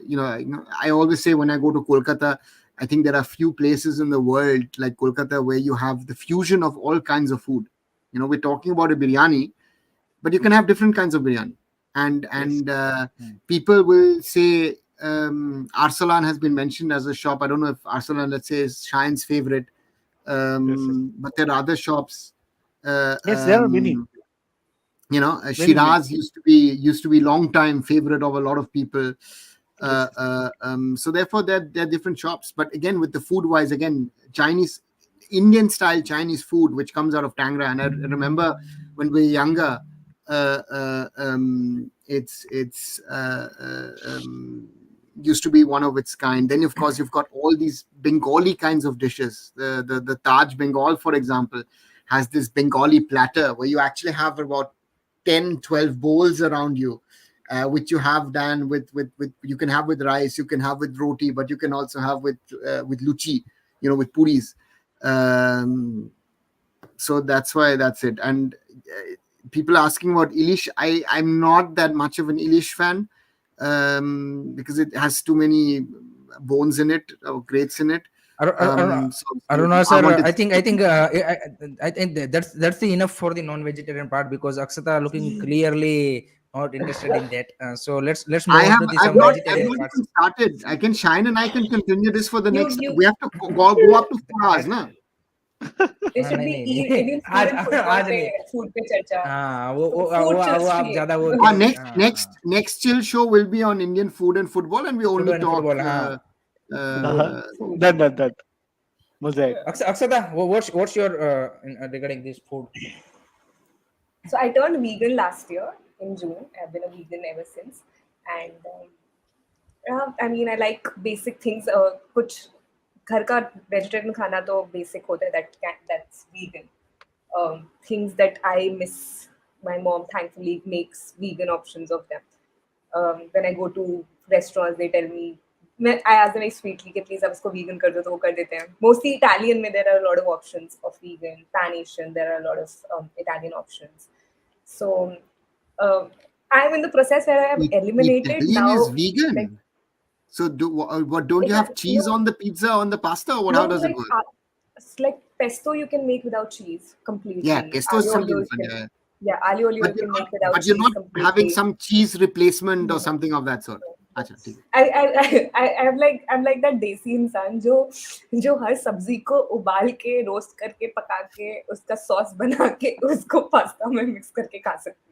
I always say when I go to Kolkata, I think there are few places in the world like Kolkata where you have the fusion of all kinds of food. We're talking about a biryani, but you can have different kinds of biryani. And people will say Arsalan has been mentioned as a shop. I don't know if Arsalan, let's say, is Shine's favorite, but there are other shops. Yes, there are many. Many. Shiraz used to be long time favorite of a lot of people. So therefore they're different shops. But again, with the food wise, again, Indian style Chinese food which comes out of Tangra. And I remember when we were younger, it's used to be one of its kind. Then of course you've got all these Bengali kinds of dishes. The Taj Bengal, for example, has this Bengali platter where you actually have about 10-12 bowls around you, which you have done with you can have with rice, you can have with roti, but you can also have with luchi, with puris. So that's it. And people asking about Ilish, I'm not that much of an Ilish fan, because it has too many bones in it or grates in it. Aruna sir, I think that's the enough for the non-vegetarian part, because Akshata looking clearly not interested in that. So let's move on to the I've some not vegetarian even parts. started. I can Shine and I can continue this for the You- next. you- We have to go up to 4 hours, na? There should be Indian food and food pe charcha. वो आप ज्यादा वो Next chill show will be on Indian food and football, and we only and talk. football, हाँ. That. Mosaic. Akshata, what's your regarding this food? So I turned vegan last year in June. I've been a vegan ever since, and I mean I like basic things. कुछ घर का vegetarian खाना तो basic होता है that's vegan. Things that I miss, my mom thankfully makes vegan options of them. When I go to restaurants, they tell me, I ask them very sweetly, कि please आप इसको vegan कर दो तो वो कर देते हैं. Mostly Italian में there are a lot of options of vegan. Pan-Asian, there are a lot of Italian options. So I'm in the process where I have eliminated Italian now. is vegan. Like, so don't you have cheese on the pizza, on the pasta, or how does it work? It's like pesto you can make without cheese completely. Yeah, pesto is something different. Yeah, aglio olio you can make without but cheese. you're not completely. having some cheese replacement or something of that sort. अच्छा, ठीक है. I'm like that देसी इंसान जो हर सब्जी को उबाल के रोस्ट करके पका के उसका सॉस बना के उसको पास्ता में मिक्स करके खा सकती है.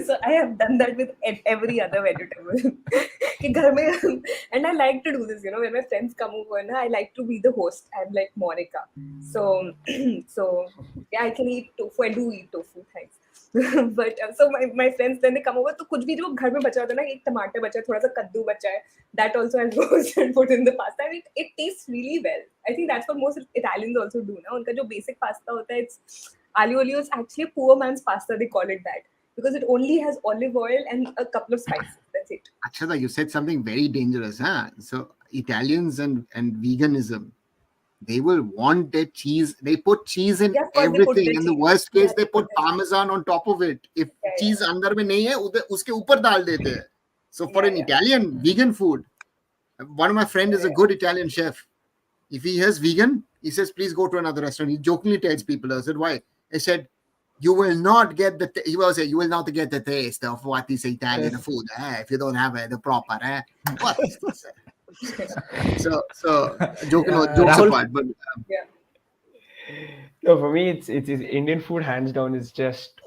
So I have done that with every other vegetable. कि घर में, and I like to do this, when my friends come over, I like to be the host. I'm like Monica. So yeah, I can eat tofu. I do eat tofu, thanks. But so my friends, then they come over, तो कुछ भी जो घर में बचा होता है ना, एक टमाटर बचा है, थोड़ा सा कद्दू बचा है, that also I'll roast and put in the pasta. I mean, it tastes really well. I think that's what most Italians also do ना. उनका जो basic pasta होता है, it's aglio olio is actually a poor man's pasta. They call it that because it only has olive oil and a couple of spices. That's it. Akshata, you said something very dangerous, huh? So Italians and veganism, they will want their cheese. They put cheese in everything. In the worst case, they put parmesan on top of it. If cheese अंदर में नहीं है, उसके ऊपर डाल देते हैं. So for an Italian vegan food, one of my friends is a good Italian chef. If he hears vegan, he says, please go to another restaurant. He jokingly tells people, I said, why? I said, you will not get the you will not get the taste of what is Italian food if you don't have the proper what is this? So jokes apart, but yeah. No, for me it's Indian food hands down is just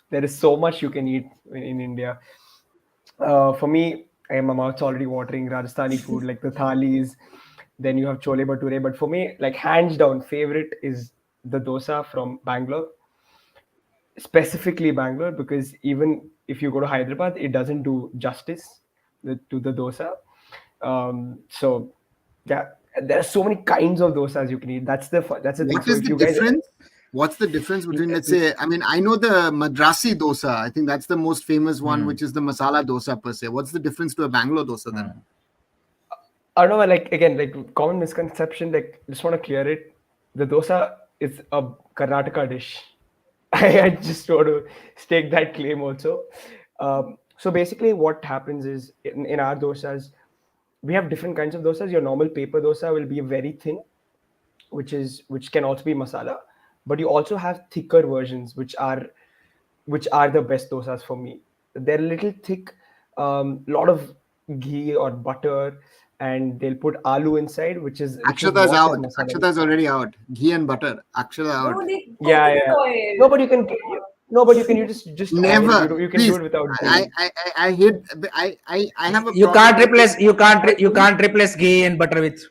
there is so much you can eat in India. For me, my mouth's already watering. Rajasthani food like the thalis, then you have chole bhature, but for me, like hands down favorite is the dosa from Bangalore. Specifically Bangalore, because even if you go to Hyderabad, it doesn't do justice to the dosa. So yeah, there are so many kinds of dosas you can eat. That's the thing. What is the difference? What's the difference between, let's say, I mean, I know the Madrasi dosa. I think that's the most famous one, which is the masala dosa per se. What's the difference to a Bangalore dosa then? I don't know, like common misconception, like just want to clear it. The dosa is a Karnataka dish. I just want to stake that claim also. So basically, what happens is in our dosas, we have different kinds of dosas. Your normal paper dosa will be very thin, which can also be masala, but you also have thicker versions, which are the best dosas for me. They're a little thick, lot of ghee or butter, and they'll put aloo inside, which is Akshata's what out. is masala Akshata's dosa. already out. Ghee and butter. Akshata out. No, they Yeah, coconut yeah. oil. No, but you can. No, but you can. You just add it. Never. You can Please. do it without ghee. I hate. I have a. You problem can't with replace this. you can't replace ghee and butter with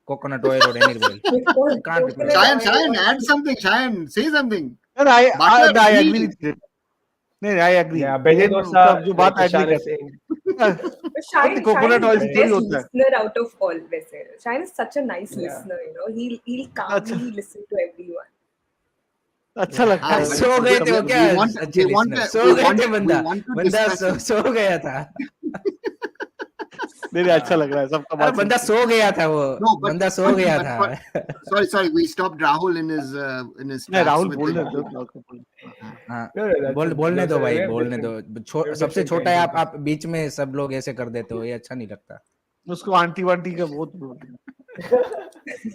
coconut oil or any oil. With You can't coconut replace. Shayan, oil. add something. Shayan, say something. And I Butter, agree ghee. with it. नहीं I agree. Yeah, bende ये dosa. सब जो बात Like agree Ishan is करते saying. हैं. But Shine coconut oil is the से थोड़ी best होता है. listener out of all. वैसे Shine is such a nice Yeah. listener. You know, he'll calmly listen to everyone. अच्छा लगता हाँ, है. सो गए थे वो we क्या want- अच्छे we want- listener? So we गए want- थे we बंदा want to बंदा discuss सो गया था. नहीं अच्छा लग रहा है सबका अरे बात. बंदा सो गया था वो. No, but- बंदा सो गया but- था. Sorry. We stopped Rahul in his. नहीं tracks राहुल with बोलने the- दो. हाँ, No, that's बोलने a- दो भाई we have बोलने दो. we have सबसे different छोटा है kinds of आप बीच में सब लोग ऐसे कर देते हो, ये अच्छा नहीं लगता. उसको आंटी वांटी का बहुत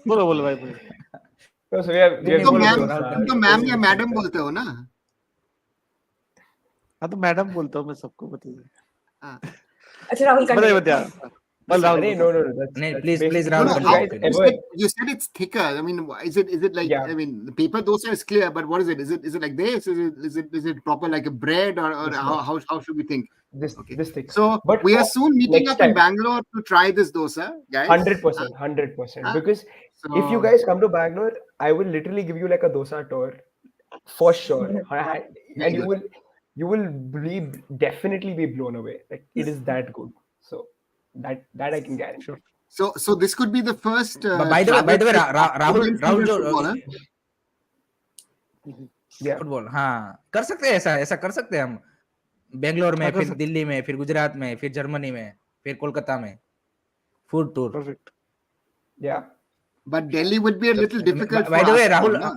बोलो भाई बोलो. No, so we have तो both मैम dosa. तो मैम या मैडम बोलते हो ना. हाँ तो मैडम बोलता हूँ मैं सबको बताइए. अच्छा राहुल बताइए continue. बताइए. बल राहुल. Arey, no. That's नहीं, that's please, basically- Rahul, No, continue, guys, continue. ever- You said it's thicker. I mean, is it like? Yeah. I mean, the paper dosa is clear, but what is it? Is it like this? Is it proper like a bread or It's how should we think? this Okay. this thick. So But we are for soon meeting next up in time. Bangalore to try this dosa, guys. 100%. Ah. Because So, if you guys come to Bangalore, I will literally give you like a dosa tour, for sure, and you will definitely be blown away. Like it is that good. So that I can guarantee. so this could be the first. by the way, travel trip Rahul Indian Rahul जो football, huh? Yeah. Football हाँ कर सकते हैं ऐसा कर सकते हैं हम. बेंगलोर में हाँ, कर फिर सकते दिल्ली में फिर गुजरात में फिर जर्मनी में फिर कोलकाता में food tour. Perfect. Yeah. But Delhi would be a little difficult. By for the way, us, Rahul, no?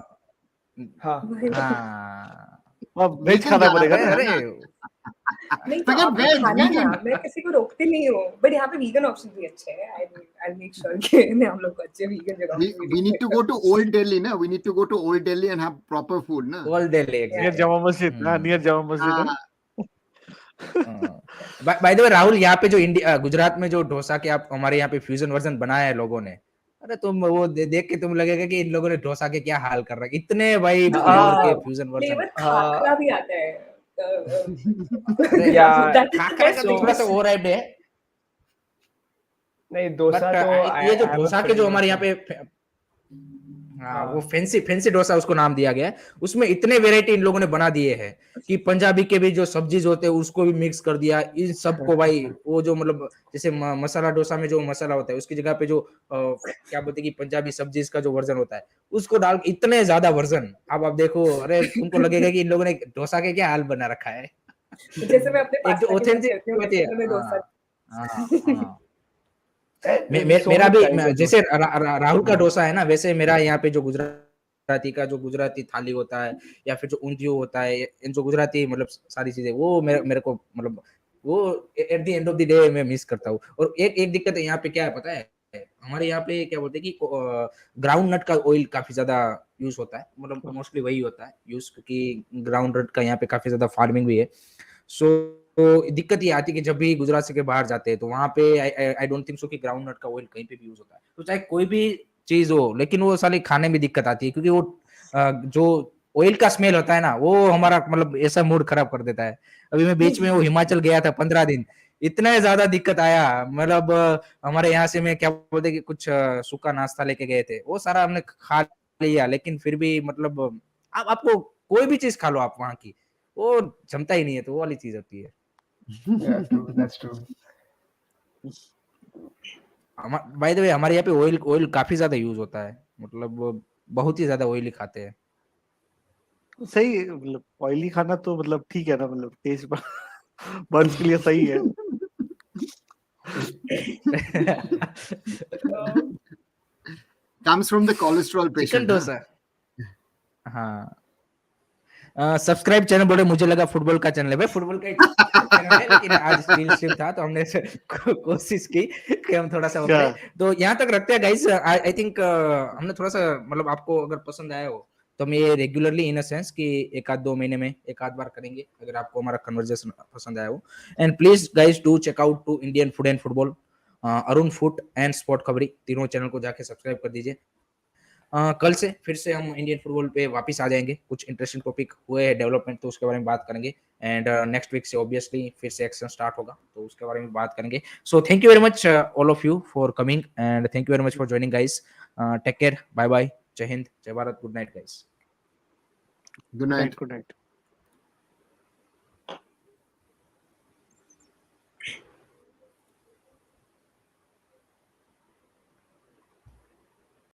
हाँ. हाँ अब वेज खाना पड़ेगा ना. अरे नहीं तो Forget आप veg, खाना vegan. ना मैं किसी को रोकती नहीं हूँ बट यहाँ पे वीगन ऑप्शन भी अच्छे हैं I'll make sure कि मैं हम लोग को अच्छे वीगन जगह We need to go to Old Delhi, na? We need to go to Old Delhi and have proper food, na? All Delhi near Jama Masjid ना नियर जामा मस्जिद है. बाय द वे राहुल यहाँ पे जो इंडिया गुजरात में जो डोसा के आप हमारे यहाँ पे फ्यूजन वर्जन बनाया है लोगों ने. अरे तुम वो देख के तुम लगेगा कि इन लोगों ने डोसा के क्या हाल कर रखे इतने भाई फ्लेवर के फ्यूजन वर्जन. फ्लेवर खाखरा भी आता है Yeah. खाखरे का तो थोड़ा सा ओवरहाइप्ड है. नहीं डोसा बट तो ये जो I have a डोसा के friend जो who हमारे यहाँ makes पे हाँ वो फैंसी डोसा उसको नाम दिया गया है. उसमें इतने वेराइटी इन लोगों ने बना दिए हैं कि पंजाबी के भी जो सब्जीज होते हैं उसको भी मिक्स कर दिया. इन सबको भाई वो जो मतलब जैसे मसाला डोसा में जो मसाला होता है उसकी जगह पे जो क्या बोलते हैं कि पंजाबी सब्जीज का जो वर्जन होता है उसको डाल इतने ज्यादा वर्जन. अब आप देखो अरे तुमको लगेगा कि इन लोगों ने डोसा के क्या हाल बना रखा है. जैसे मैं अपने एक जो पास्ता ऑथेंटिक होती है मैं डोसा मेरा भी जैसे राहुल का डोसा है ना वैसे मेरा यहाँ पे जो गुजराती का जो गुजराती थाली होता है या फिर जो ऊंधियो होता है इन जो गुजराती मतलब सारी चीजें वो मेरे को मतलब वो at the end of the day मैं मिस करता हूँ. और एक दिक्कत यहाँ पे क्या है पता है हमारे यहाँ पे क्या बोलते हैं कि ग्राउंड नट का ऑयल काफी ज्यादा यूज होता है. मतलब मोस्टली वही होता है यूज क्योंकि ग्राउंड नट का यहाँ पे काफी ज्यादा फार्मिंग भी है. तो दिक्कत ये आती है कि जब भी गुजरात से के बाहर जाते हैं तो वहां पे आई डोंट थिंक सो कि ग्राउंड नट का ऑयल कहीं पे भी यूज होता है. तो चाहे कोई भी चीज हो लेकिन वो साले खाने में दिक्कत आती है क्योंकि वो जो ऑयल का स्मेल होता है ना वो हमारा मतलब ऐसा मूड खराब कर देता है. अभी मैं बीच में वो हिमाचल गया था 15 दिन इतना ज्यादा दिक्कत आया. मतलब हमारे यहाँ से मैं क्या बोलते कि कुछ सूखा नाश्ता लेके गए थे वो सारा हमने खा लिया लेकिन फिर भी मतलब आपको कोई भी चीज खा लो आप वहां की वो जमता ही नहीं है. तो वो वाली चीज होती है. Yeah, true. That's true. By the way हमारे यहाँ पे ऑयल काफी ज्यादा यूज होता है. मतलब बहुत ही ज्यादा ऑयली खाते हैं. सही मतलब ऑयली खाना तो मतलब ठीक है ना मतलब टेस्ट बर्न्स के लिए सही है. Comes from the cholesterol chicken patient. huh? Dosa हाँ सब्सक्राइब चैनल बोले, मुझे लगा फुटबॉल का चैनल है। भाई फुटबॉल का चैनल है, लेकिन आज स्ट्रीम था तो हमने कोशिश की कि हम थोड़ा सा वो करें। तो यहाँ तक रखते हैं गाइस। आई थिंक हमने थोड़ा सा मतलब आपको अगर पसंद आया हो तो हम ये रेगुलरली इन अ सेंस कि एक आध 2 महीने में एक आध बार करेंगे, अगर आपको हमारा कन्वर्सेशन पसंद आया हो। And please guys do check out to Indian food and football, Arun food and sport Khabri, तीनों चैनल को जाके सब्सक्राइब कर दीजिए। कल से फिर से हम इंडियन फुटबॉल पे वापस आ जाएंगे, कुछ इंटरेस्टिंग टॉपिक हुए हैं डेवलपमेंट तो उसके बारे में बात करेंगे। एंड नेक्स्ट वीक से ऑब्वियसली फिर से एक्शन स्टार्ट होगा तो उसके बारे में बात करेंगे। So thank you very much all of you for coming and thank you very much for joining guys. Take care, bye bye, जय हिंद, जय Bharat, good night guys. Good night. Good night.